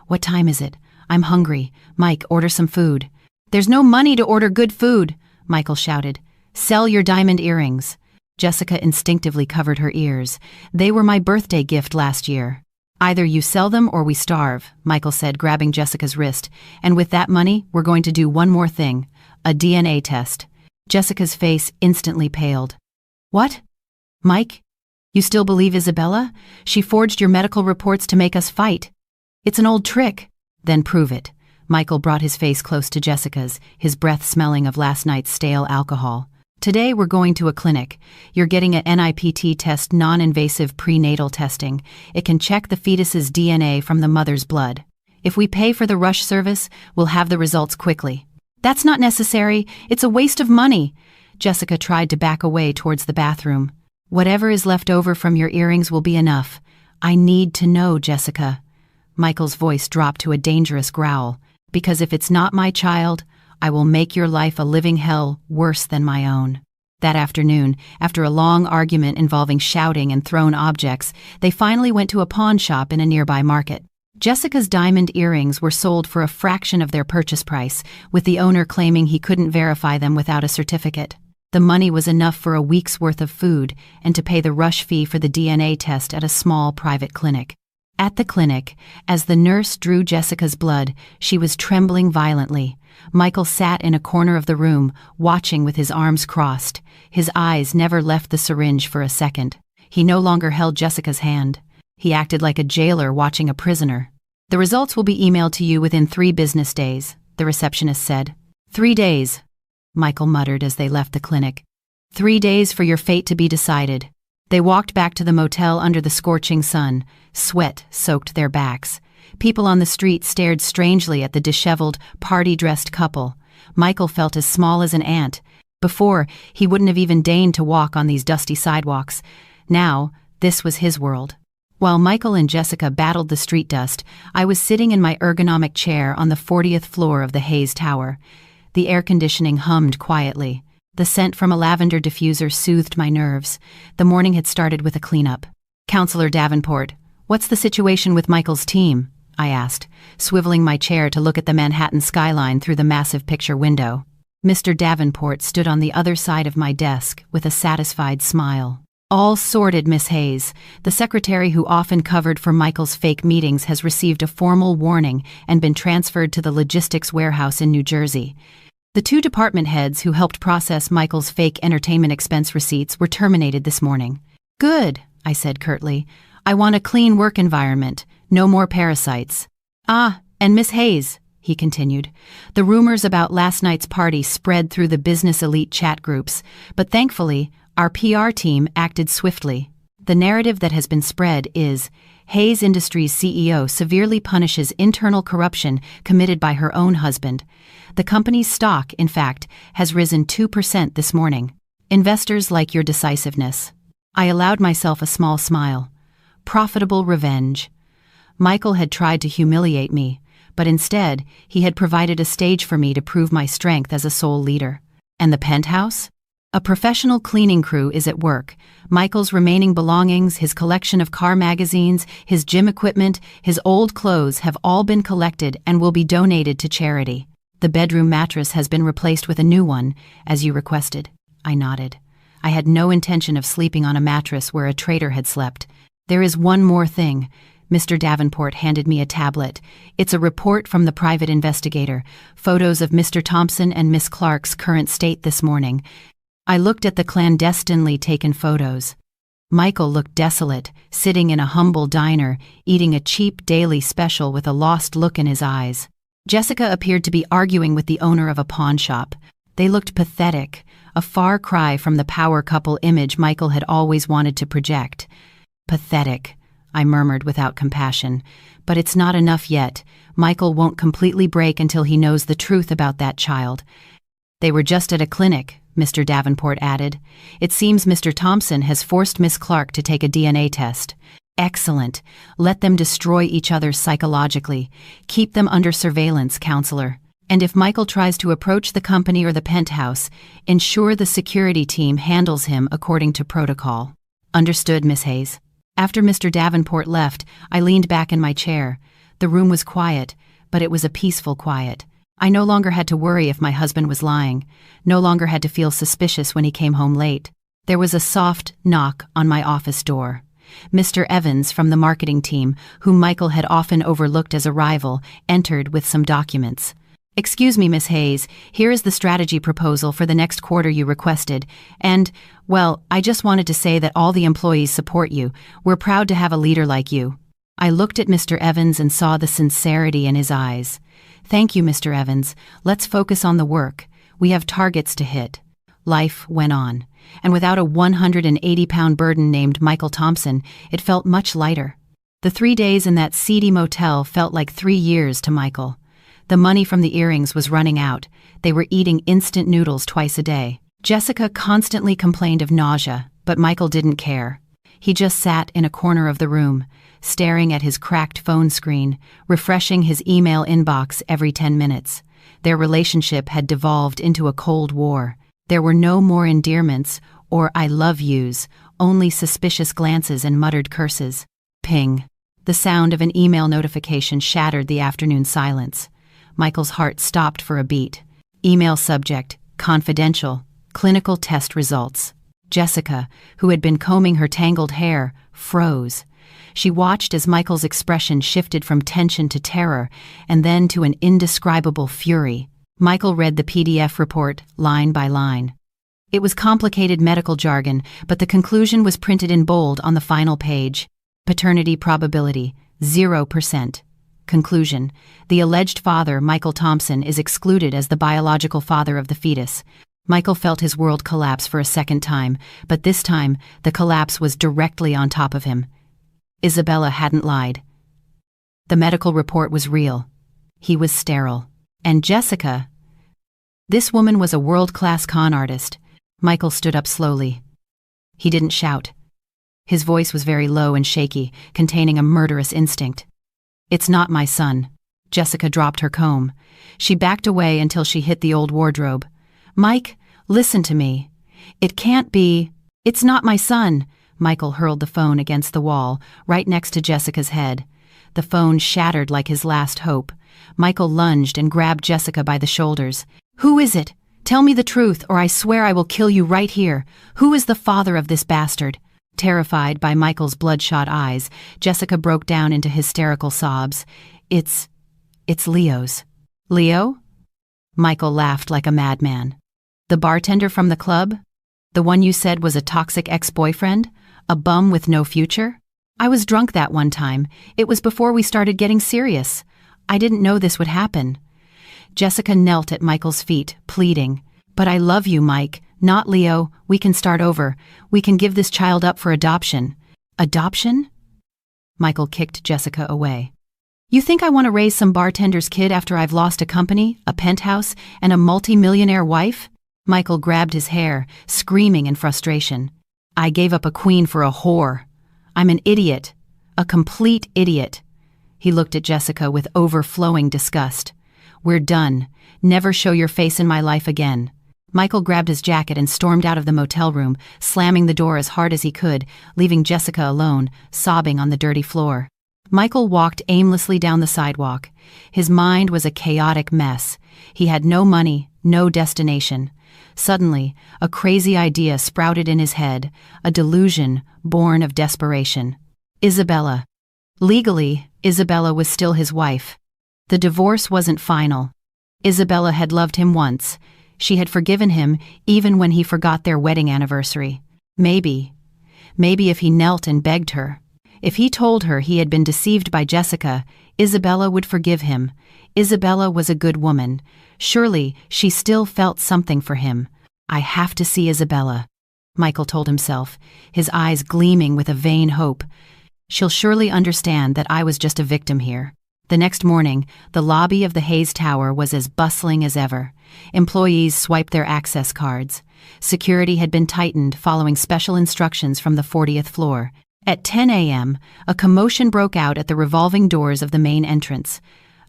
"What time is it? I'm hungry. Mike, order some food." "There's no money to order good food," Michael shouted. "Sell your diamond earrings." Jessica instinctively covered her ears. "They were my birthday gift last year." "Either you sell them or we starve," Michael said, grabbing Jessica's wrist. "And with that money, we're going to do one more thing, a DNA test." Jessica's face instantly paled. "What? Mike? You still believe Isabella? She forged your medical reports to make us fight. It's an old trick." "Then prove it." Michael brought his face close to Jessica's, his breath smelling of last night's stale alcohol. "Today we're going to a clinic. You're getting a NIPT test, non-invasive prenatal testing. It can check the fetus's DNA from the mother's blood. If we pay for the rush service, we'll have the results quickly." "That's not necessary. It's a waste of money." Jessica tried to back away towards the bathroom. "Whatever is left over from your earrings will be enough. I need to know, Jessica." Michael's voice dropped to a dangerous growl. "Because if it's not my child, I will make your life a living hell worse than my own." That afternoon, after a long argument involving shouting and thrown objects, they finally went to a pawn shop in a nearby market. Jessica's diamond earrings were sold for a fraction of their purchase price, with the owner claiming he couldn't verify them without a certificate. The money was enough for a week's worth of food and to pay the rush fee for the DNA test at a small private clinic. At the clinic, as the nurse drew Jessica's blood, she was trembling violently. Michael sat in a corner of the room, watching with his arms crossed. His eyes never left the syringe for a second. He no longer held Jessica's hand. He acted like a jailer watching a prisoner. "The results will be emailed to you within 3 business days," the receptionist said. 3 days, Michael muttered as they left the clinic. 3 days for your fate to be decided. They walked back to the motel under the scorching sun. Sweat soaked their backs. People on the street stared strangely at the disheveled, party-dressed couple. Michael felt as small as an ant. Before, he wouldn't have even deigned to walk on these dusty sidewalks. Now, this was his world. While Michael and Jessica battled the street dust, I was sitting in my ergonomic chair on the 40th floor of the Hayes Tower. The air conditioning hummed quietly. The scent from a lavender diffuser soothed my nerves. The morning had started with a cleanup. "Counselor Davenport, what's the situation with Michael's team?" I asked, swiveling my chair to look at the Manhattan skyline through the massive picture window. Mr. Davenport stood on the other side of my desk with a satisfied smile. "All sorted, Miss Hayes. The secretary who often covered for Michael's fake meetings has received a formal warning and been transferred to the logistics warehouse in New Jersey. The 2 department heads who helped process Michael's fake entertainment expense receipts were terminated this morning." "Good," I said curtly. "I want a clean work environment. No more parasites." "Ah, and Miss Hayes," he continued, "the rumors about last night's party spread through the business elite chat groups, but thankfully, our PR team acted swiftly. The narrative that has been spread is, Hayes Industries CEO severely punishes internal corruption committed by her own husband. The company's stock, in fact, has risen 2% this morning. Investors like your decisiveness." I allowed myself a small smile. Profitable revenge. Michael had tried to humiliate me, but instead, he had provided a stage for me to prove my strength as a sole leader. And the penthouse? A professional cleaning crew is at work. Michael's remaining belongings, his collection of car magazines, his gym equipment, his old clothes have all been collected and will be donated to charity. The bedroom mattress has been replaced with a new one, as you requested. I nodded. I had no intention of sleeping on a mattress where a traitor had slept. "There is one more thing." Mr. Davenport handed me a tablet. "It's a report from the private investigator, photos of Mr. Thompson and Miss Clark's current state this morning." I looked at the clandestinely taken photos. Michael looked desolate, sitting in a humble diner, eating a cheap daily special with a lost look in his eyes. Jessica appeared to be arguing with the owner of a pawn shop. They looked pathetic, a far cry from the power couple image Michael had always wanted to project. "Pathetic," I murmured without compassion. "But it's not enough yet. Michael won't completely break until he knows the truth about that child." "They were just at a clinic," Mr. Davenport added. "It seems Mr. Thompson has forced Miss Clark to take a DNA test." "Excellent. Let them destroy each other psychologically. Keep them under surveillance, counselor. And if Michael tries to approach the company or the penthouse, ensure the security team handles him according to protocol." "Understood, Miss Hayes." After Mr. Davenport left, I leaned back in my chair. The room was quiet, but it was a peaceful quiet. I no longer had to worry if my husband was lying, no longer had to feel suspicious when he came home late. There was a soft knock on my office door. Mr. Evans from the marketing team, whom Michael had often overlooked as a rival, entered with some documents. "Excuse me, Miss Hayes, here is the strategy proposal for the next quarter you requested, and, well, I just wanted to say that all the employees support you. We're proud to have a leader like you." I looked at Mr. Evans and saw the sincerity in his eyes. "Thank you, Mr. Evans. Let's focus on the work. We have targets to hit." Life went on, and without a 180-pound burden named Michael Thompson, it felt much lighter. The 3 days in that seedy motel felt like 3 years to Michael. The money from the earrings was running out. They were eating instant noodles twice a day. Jessica constantly complained of nausea, but Michael didn't care. He just sat in a corner of the room, staring at his cracked phone screen, refreshing his email inbox every 10 minutes. Their relationship had devolved into a cold war. There were no more endearments or I love yous, only suspicious glances and muttered curses. Ping. The sound of an email notification shattered the afternoon silence. Michael's heart stopped for a beat. Email subject, confidential, clinical test results. Jessica, who had been combing her tangled hair, froze. She watched as Michael's expression shifted from tension to terror and then to an indescribable fury. Michael read the PDF report line by line. It was complicated medical jargon, but the conclusion was printed in bold on the final page. Paternity probability, 0%. Conclusion: the alleged father, Michael Thompson, is excluded as the biological father of the fetus. Michael felt his world collapse for a second time, but this time the collapse was directly on top of him. Isabella hadn't lied. The medical report was real. He was sterile. And Jessica? This woman was a world-class con artist. Michael stood up slowly. He didn't shout. His voice was very low and shaky, containing a murderous instinct. "It's not my son." Jessica dropped her comb. She backed away until she hit the old wardrobe. "Mike, listen to me. It can't be. It's not my son." Michael hurled the phone against the wall, right next to Jessica's head. The phone shattered like his last hope. Michael lunged and grabbed Jessica by the shoulders. "Who is it? Tell me the truth, or I swear I will kill you right here. Who is the father of this bastard?" Terrified by Michael's bloodshot eyes, Jessica broke down into hysterical sobs. It's Leo's." "Leo?" Michael laughed like a madman. "The bartender from the club? The one you said was a toxic ex-boyfriend? A bum with no future? I was drunk that one time. It was before we started getting serious. I didn't know this would happen." Jessica knelt at Michael's feet, pleading. "But I love you, Mike. Not Leo. We can start over. We can give this child up for adoption." "Adoption?" Michael kicked Jessica away. "You think I want to raise some bartender's kid after I've lost a company, a penthouse, and a multi-millionaire wife?" Michael grabbed his hair, screaming in frustration. "I gave up a queen for a whore. I'm an idiot. A complete idiot." He looked at Jessica with overflowing disgust. "We're done. Never show your face in my life again." Michael grabbed his jacket and stormed out of the motel room, slamming the door as hard as he could, leaving Jessica alone, sobbing on the dirty floor. Michael walked aimlessly down the sidewalk. His mind was a chaotic mess. He had no money, no destination. Suddenly, a crazy idea sprouted in his head, a delusion born of desperation. Isabella. Legally, Isabella was still his wife. The divorce wasn't final. Isabella had loved him once. She had forgiven him even when he forgot their wedding anniversary. Maybe if he knelt and begged her, if he told her he had been deceived by Jessica, Isabella would forgive him. Isabella was a good woman. Surely she still felt something for him. "I have to see Isabella," Michael told himself, his eyes gleaming with a vain hope. "She'll surely understand that I was just a victim here." The next morning, the lobby of the Hayes Tower was as bustling as ever. Employees swiped their access cards. Security had been tightened following special instructions from the 40th floor. At 10 a.m., a commotion broke out at the revolving doors of the main entrance.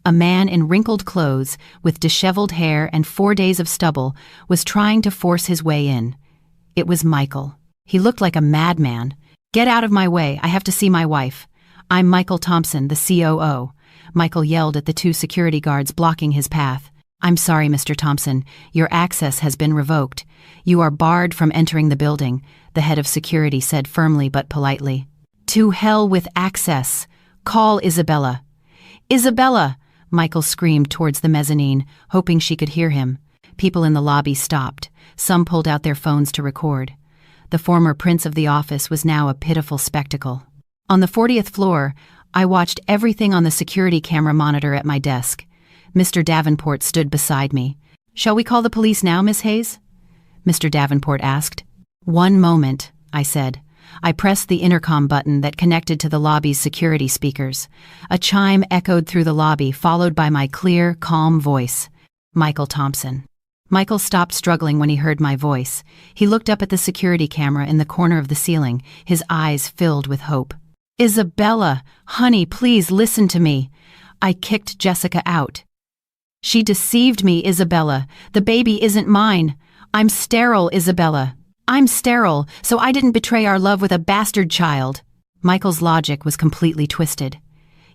A man in wrinkled clothes, with disheveled hair and 4 days of stubble, was trying to force his way in. It was Michael. He looked like a madman. "Get out of my way, I have to see my wife." "I'm Michael Thompson, the COO. Michael yelled at the two security guards blocking his path. "I'm sorry, Mr. Thompson. Your access has been revoked. You are barred from entering the building," the head of security said firmly but politely. "To hell with access. Call Isabella." "Isabella!" Michael screamed towards the mezzanine, hoping she could hear him. People in the lobby stopped. Some pulled out their phones to record. The former prince of the office was now a pitiful spectacle. On the 40th floor, I watched everything on the security camera monitor at my desk. Mr. Davenport stood beside me. "Shall we call the police now, Miss Hayes?" Mr. Davenport asked. "One moment," I said. I pressed the intercom button that connected to the lobby's security speakers. A chime echoed through the lobby, followed by my clear, calm voice. "Michael Thompson." Michael stopped struggling when he heard my voice. He looked up at the security camera in the corner of the ceiling, his eyes filled with hope. Isabella, honey, please listen to me. I kicked Jessica out. She deceived me, Isabella. The baby isn't mine. I'm sterile, Isabella. I'm sterile, so I didn't betray our love with a bastard child. Michael's logic was completely twisted.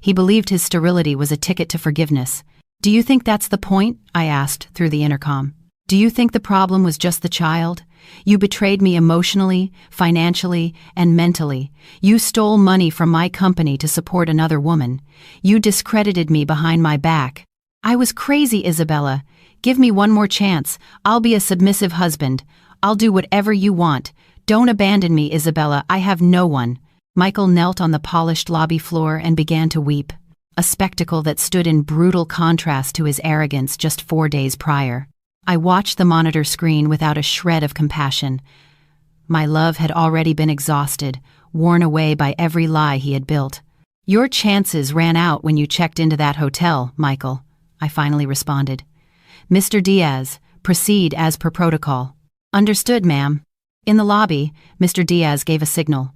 He believed his sterility was a ticket to forgiveness. Do you think that's the point? I asked through the intercom. Do you think the problem was just the child? You betrayed me emotionally, financially, and mentally. You stole money from my company to support another woman. You discredited me behind my back. I was crazy, Isabella. Give me one more chance. I'll be a submissive husband. I'll do whatever you want. Don't abandon me, Isabella. I have no one. Michael knelt on the polished lobby floor and began to weep, a spectacle that stood in brutal contrast to his arrogance just 4 days prior. I watched the monitor screen without a shred of compassion. My love had already been exhausted, worn away by every lie he had built. Your chances ran out when you checked into that hotel, Michael, I finally responded. Mr. Diaz, proceed as per protocol. Understood, ma'am. In the lobby, Mr. Diaz gave a signal.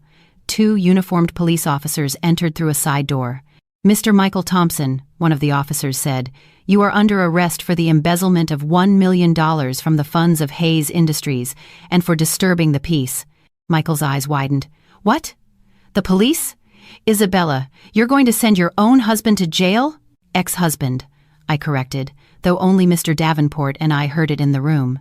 2 uniformed police officers entered through a side door. Mr. Michael Thompson, one of the officers said, you are under arrest for the embezzlement of $1 million from the funds of Hayes Industries and for disturbing the peace. Michael's eyes widened. What? The police? Isabella, you're going to send your own husband to jail? Ex-husband, I corrected, though only Mr. Davenport and I heard it in the room.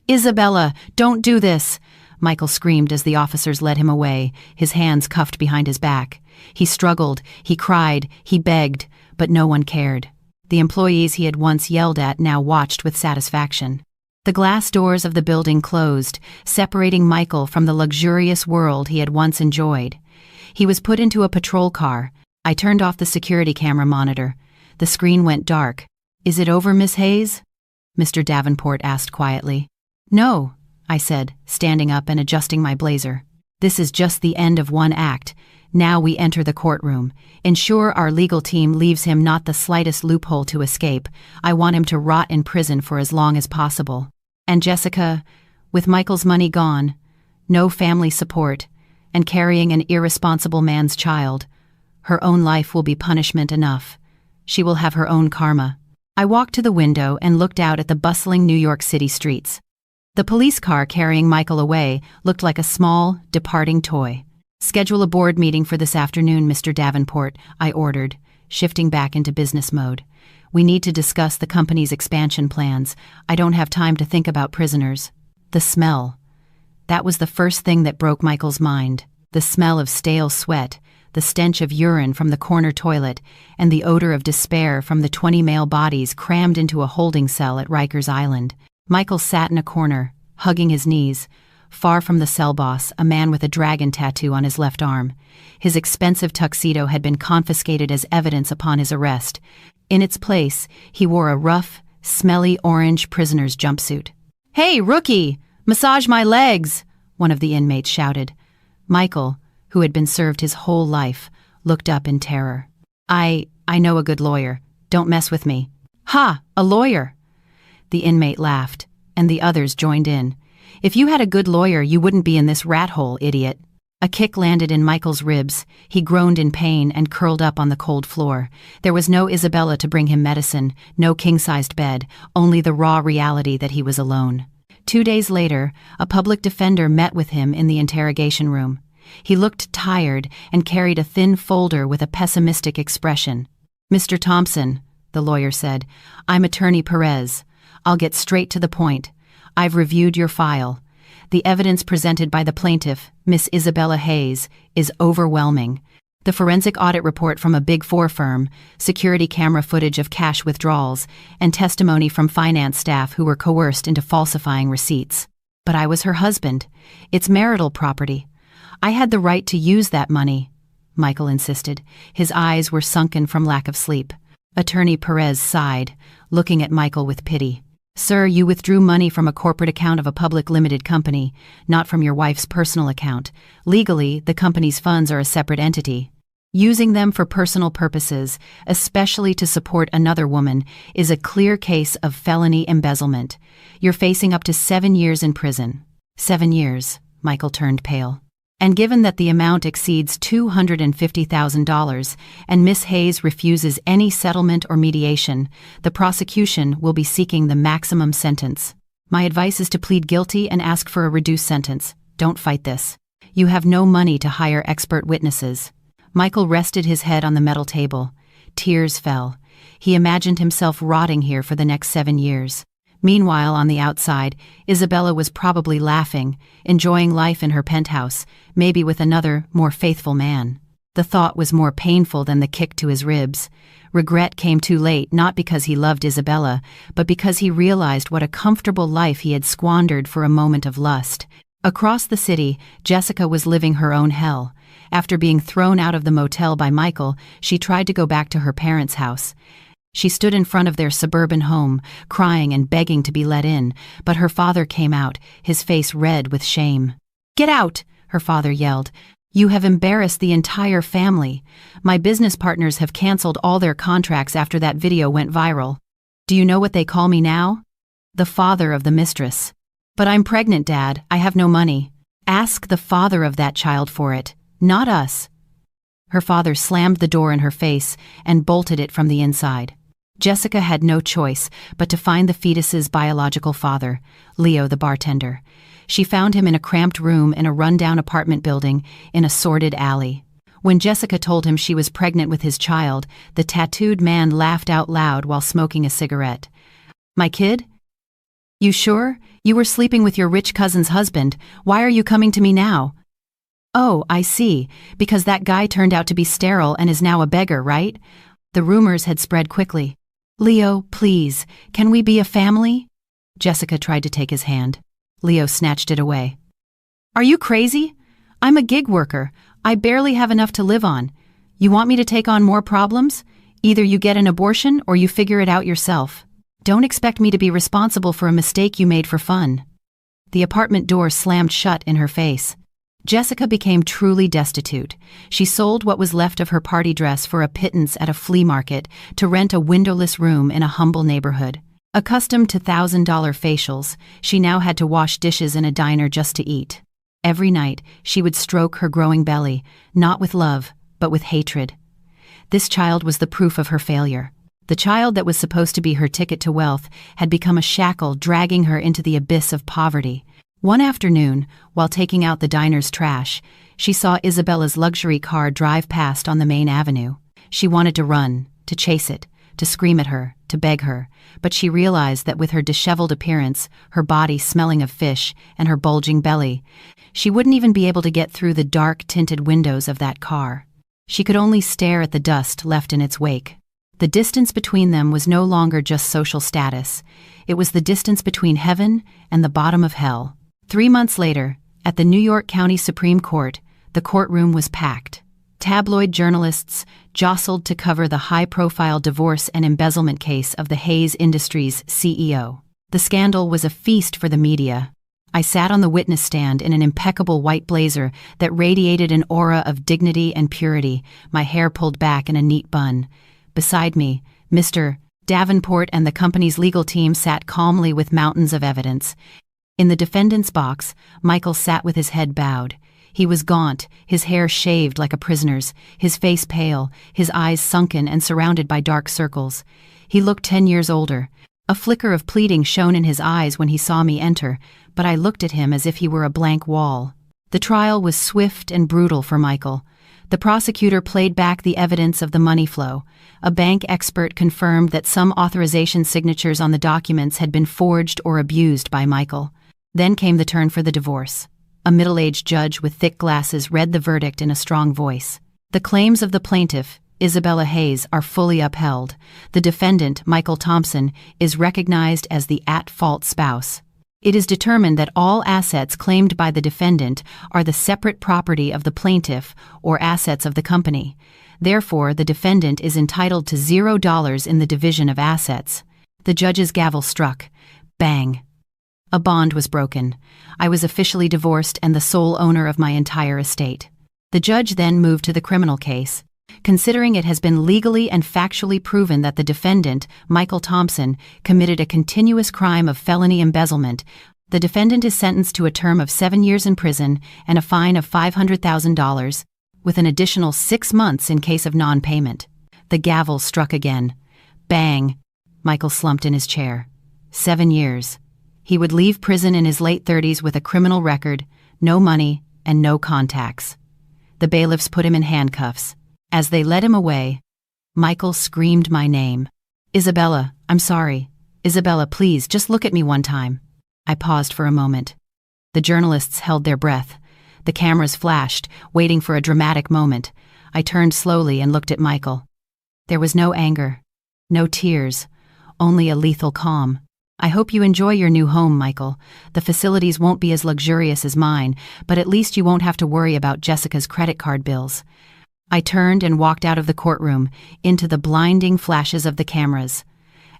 Isabella, don't do this! Michael screamed as the officers led him away, his hands cuffed behind his back. He struggled, he cried, he begged, but no one cared. The employees he had once yelled at now watched with satisfaction. The glass doors of the building closed, separating Michael from the luxurious world he had once enjoyed. He was put into a patrol car. I turned off the security camera monitor. The screen went dark. Is it over, Miss Hayes? Mr. Davenport asked quietly. No, I said, standing up and adjusting my blazer. This is just the end of one act. Now we enter the courtroom. Ensure our legal team leaves him not the slightest loophole to escape. I want him to rot in prison for as long as possible. And Jessica, with Michael's money gone, no family support, and carrying an irresponsible man's child, her own life will be punishment enough. She will have her own karma. I walked to the window and looked out at the bustling New York City streets. The police car carrying Michael away looked like a small, departing toy. Schedule a board meeting for this afternoon, Mr. Davenport, I ordered, shifting back into business mode. We need to discuss the company's expansion plans. I don't have time to think about prisoners. The smell. That was the first thing that broke Michael's mind. The smell of stale sweat, the stench of urine from the corner toilet, and the odor of despair from the 20 male bodies crammed into a holding cell at Rikers Island. Michael sat in a corner, hugging his knees, far from the cell boss, a man with a dragon tattoo on his left arm. His expensive tuxedo had been confiscated as evidence upon his arrest. In its place, he wore a rough, smelly orange prisoner's jumpsuit. "Hey, rookie! Massage my legs!" one of the inmates shouted. Michael, who had been served his whole life, looked up in terror. I know a good lawyer. Don't mess with me." "Ha! A lawyer!" The inmate laughed, and the others joined in. "If you had a good lawyer, you wouldn't be in this rat hole, idiot." A kick landed in Michael's ribs. He groaned in pain and curled up on the cold floor. There was no Isabella to bring him medicine, no king-sized bed, only the raw reality that he was alone. 2 days later, a public defender met with him in the interrogation room. He looked tired and carried a thin folder with a pessimistic expression. "Mr. Thompson," the lawyer said, "I'm Attorney Perez. I'll get straight to the point. I've reviewed your file. The evidence presented by the plaintiff, Miss Isabella Hayes, is overwhelming. The forensic audit report from a Big Four firm, security camera footage of cash withdrawals, and testimony from finance staff who were coerced into falsifying receipts. But I was her husband. It's marital property. I had the right to use that money," Michael insisted. His eyes were sunken from lack of sleep. Attorney Perez sighed, looking at Michael with pity. "Sir, you withdrew money from a corporate account of a public limited company, not from your wife's personal account. Legally, the company's funds are a separate entity. Using them for personal purposes, especially to support another woman, is a clear case of felony embezzlement. You're facing up to 7 years in prison." 7 years, Michael turned pale. And given that the amount exceeds $250,000 and Miss Hayes refuses any settlement or mediation, the prosecution will be seeking the maximum sentence. My advice is to plead guilty and ask for a reduced sentence. Don't fight this. You have no money to hire expert witnesses. Michael rested his head on the metal table. Tears fell. He imagined himself rotting here for the next 7 years. Meanwhile, on the outside, Isabella was probably laughing, enjoying life in her penthouse, maybe with another, more faithful man. The thought was more painful than the kick to his ribs. Regret came too late, not because he loved Isabella, but because he realized what a comfortable life he had squandered for a moment of lust. Across the city, Jessica was living her own hell. After being thrown out of the motel by Michael, she tried to go back to her parents' house. She stood in front of their suburban home, crying and begging to be let in, but her father came out, his face red with shame. "Get out!" her father yelled. "You have embarrassed the entire family. My business partners have canceled all their contracts after that video went viral. Do you know what they call me now? The father of the mistress. But I'm pregnant, Dad. I have no money. Ask the father of that child for it, not us." Her father slammed the door in her face and bolted it from the inside. Jessica had no choice but to find the fetus's biological father, Leo the bartender. She found him in a cramped room in a rundown apartment building in a sordid alley. When Jessica told him she was pregnant with his child, the tattooed man laughed out loud while smoking a cigarette. "My kid? You sure? You were sleeping with your rich cousin's husband. Why are you coming to me now?" "Oh, I see, because that guy turned out to be sterile and is now a beggar, right?" The rumors had spread quickly. "Leo, please, can we be a family?" Jessica tried to take his hand. Leo snatched it away. "Are you crazy? I'm a gig worker. I barely have enough to live on. You want me to take on more problems? Either you get an abortion or you figure it out yourself. Don't expect me to be responsible for a mistake you made for fun." The apartment door slammed shut in her face. Jessica became truly destitute. She sold what was left of her party dress for a pittance at a flea market to rent a windowless room in a humble neighborhood. Accustomed to $1,000 facials, she now had to wash dishes in a diner just to eat. Every night, she would stroke her growing belly, not with love, but with hatred. This child was the proof of her failure. The child that was supposed to be her ticket to wealth had become a shackle dragging her into the abyss of poverty. One afternoon, while taking out the diner's trash, she saw Isabella's luxury car drive past on the main avenue. She wanted to run, to chase it, to scream at her, to beg her, but she realized that with her disheveled appearance, her body smelling of fish, and her bulging belly, she wouldn't even be able to get through the dark tinted windows of that car. She could only stare at the dust left in its wake. The distance between them was no longer just social status. It was the distance between heaven and the bottom of hell. 3 months later, at the New York County Supreme Court, the courtroom was packed. Tabloid journalists jostled to cover the high-profile divorce and embezzlement case of the Hayes Industries CEO. The scandal was a feast for the media. I sat on the witness stand in an impeccable white blazer that radiated an aura of dignity and purity, my hair pulled back in a neat bun. Beside me, Mr. Davenport and the company's legal team sat calmly with mountains of evidence. In the defendant's box, Michael sat with his head bowed. He was gaunt, his hair shaved like a prisoner's, his face pale, his eyes sunken and surrounded by dark circles. He looked 10 years older. A flicker of pleading shone in his eyes when he saw me enter, but I looked at him as if he were a blank wall. The trial was swift and brutal for Michael. The prosecutor played back the evidence of the money flow. A bank expert confirmed that some authorization signatures on the documents had been forged or abused by Michael. Then came the turn for the divorce. A middle-aged judge with thick glasses read the verdict in a strong voice. The claims of the plaintiff, Isabella Hayes, are fully upheld. The defendant, Michael Thompson, is recognized as the at-fault spouse. It is determined that all assets claimed by the defendant are the separate property of the plaintiff or assets of the company. Therefore, the defendant is entitled to $0 in the division of assets. The judge's gavel struck. Bang. A bond was broken. I was officially divorced and the sole owner of my entire estate. The judge then moved to the criminal case. Considering it has been legally and factually proven that the defendant, Michael Thompson, committed a continuous crime of felony embezzlement, The defendant is sentenced to a term of 7 years in prison and a fine of $500,000, with an additional 6 months in case of non-payment. The gavel struck again. Bang! Michael slumped in his chair. 7 years. He would leave prison in his late 30s with a criminal record, no money, and no contacts. The bailiffs put him in handcuffs. As they led him away, Michael screamed my name. "Isabella, I'm sorry. Isabella, please, just look at me one time." I paused for a moment. The journalists held their breath. The cameras flashed, waiting for a dramatic moment. I turned slowly and looked at Michael. There was no anger, no tears, only a lethal calm. "I hope you enjoy your new home, Michael. The facilities won't be as luxurious as mine, but at least you won't have to worry about Jessica's credit card bills." I turned and walked out of the courtroom, into the blinding flashes of the cameras.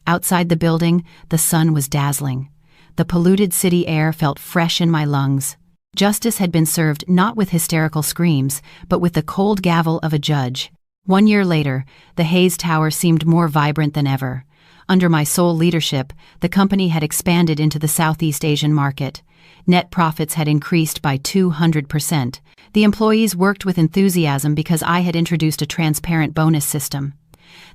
Outside the building, the sun was dazzling. The polluted city air felt fresh in my lungs. Justice had been served not with hysterical screams, but with the cold gavel of a judge. 1 year later, the Hayes Tower seemed more vibrant than ever. Under my sole leadership, the company had expanded into the Southeast Asian market. Net profits had increased by 200%. The employees worked with enthusiasm because I had introduced a transparent bonus system.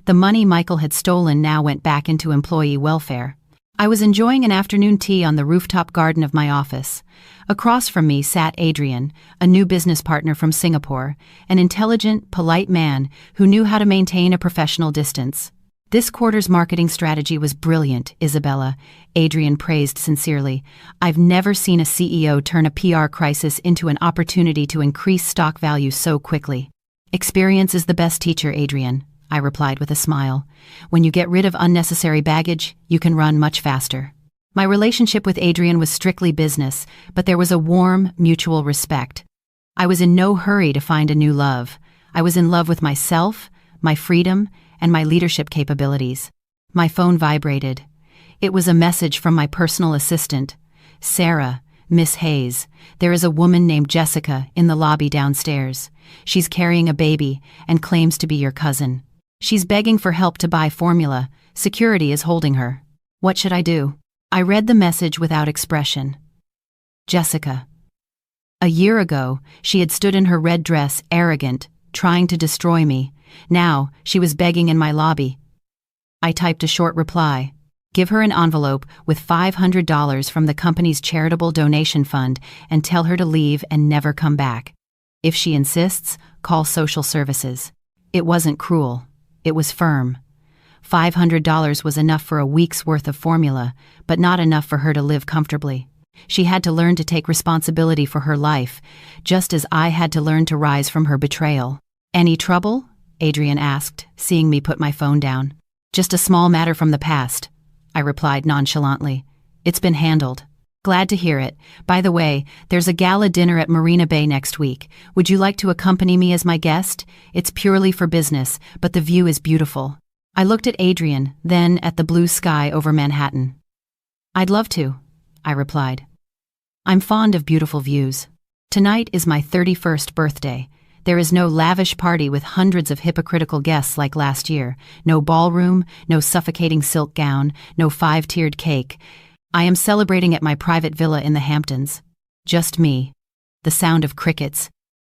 The money Michael had stolen now went back into employee welfare. I was enjoying an afternoon tea on the rooftop garden of my office. Across from me sat Adrian, a new business partner from Singapore, an intelligent, polite man who knew how to maintain a professional distance. "This quarter's marketing strategy was brilliant, Isabella," Adrian praised sincerely. "I've never seen a CEO turn a PR crisis into an opportunity to increase stock value so quickly." "Experience is the best teacher, Adrian," I replied with a smile. "When you get rid of unnecessary baggage, you can run much faster." My relationship with Adrian was strictly business, but there was a warm, mutual respect. I was in no hurry to find a new love. I was in love with myself, my freedom, and my leadership capabilities. My phone vibrated. It was a message from my personal assistant. "Sarah, Miss Hayes, there is a woman named Jessica in the lobby downstairs. She's carrying a baby and claims to be your cousin. She's begging for help to buy formula. Security is holding her. What should I do?" I read the message without expression. Jessica. A year ago, she had stood in her red dress, arrogant, trying to destroy me. Now, she was begging in my lobby. I typed a short reply. "Give her an envelope with $500 from the company's charitable donation fund and tell her to leave and never come back. If she insists, call social services." It wasn't cruel. It was firm. $500 was enough for a week's worth of formula, but not enough for her to live comfortably. She had to learn to take responsibility for her life, just as I had to learn to rise from her betrayal. "Any trouble?" Adrian asked, seeing me put my phone down. "Just a small matter from the past," I replied nonchalantly. "It's been handled." "Glad to hear it. By the way, there's a gala dinner at Marina Bay next week. Would you like to accompany me as my guest? It's purely for business, but the view is beautiful." I looked at Adrian, then at the blue sky over Manhattan. "I'd love to," I replied. I'm fond of beautiful views. Tonight is my 31st birthday. There is no lavish party with hundreds of hypocritical guests like last year. No ballroom, no suffocating silk gown, no 5-tiered cake. I am celebrating at my private villa in the Hamptons. Just me, the sound of crickets,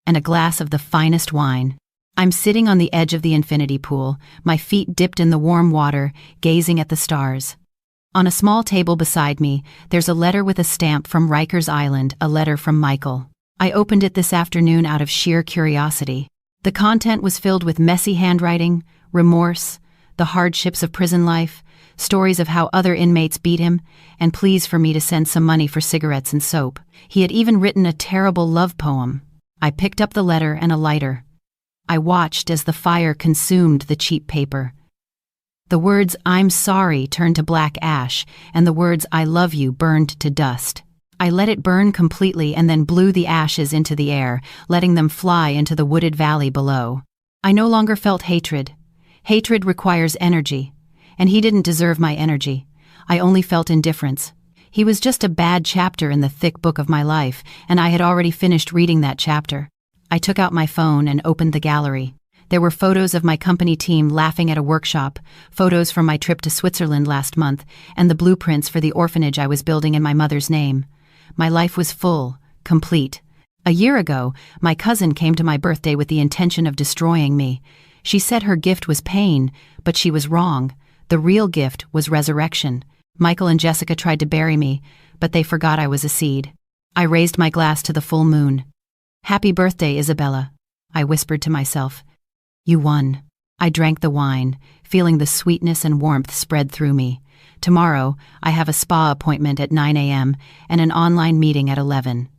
and a glass of the finest wine. I'm sitting on the edge of the infinity pool, my feet dipped in the warm water, gazing at the stars. On a small table beside me, there's a letter with a stamp from Rikers Island, a letter from Michael. I opened it this afternoon out of sheer curiosity. The content was filled with messy handwriting, remorse, the hardships of prison life, stories of how other inmates beat him, and pleas for me to send some money for cigarettes and soap. He had even written a terrible love poem. I picked up the letter and a lighter. I watched as the fire consumed the cheap paper. The words "I'm sorry" turned to black ash, and the words "I love you" burned to dust. I let it burn completely and then blew the ashes into the air, letting them fly into the wooded valley below. I no longer felt hatred. Hatred requires energy, and he didn't deserve my energy. I only felt indifference. He was just a bad chapter in the thick book of my life, and I had already finished reading that chapter. I took out my phone and opened the gallery. There were photos of my company team laughing at a workshop, photos from my trip to Switzerland last month, and the blueprints for the orphanage I was building in my mother's name. My life was full, complete. A year ago, my cousin came to my birthday with the intention of destroying me. She said her gift was pain, but she was wrong. The real gift was resurrection. Michael and Jessica tried to bury me, but they forgot I was a seed. I raised my glass to the full moon. "Happy birthday, Isabella," I whispered to myself. "You won." I drank the wine, feeling the sweetness and warmth spread through me. Tomorrow, I have a spa appointment at 9 a.m. and an online meeting at 11.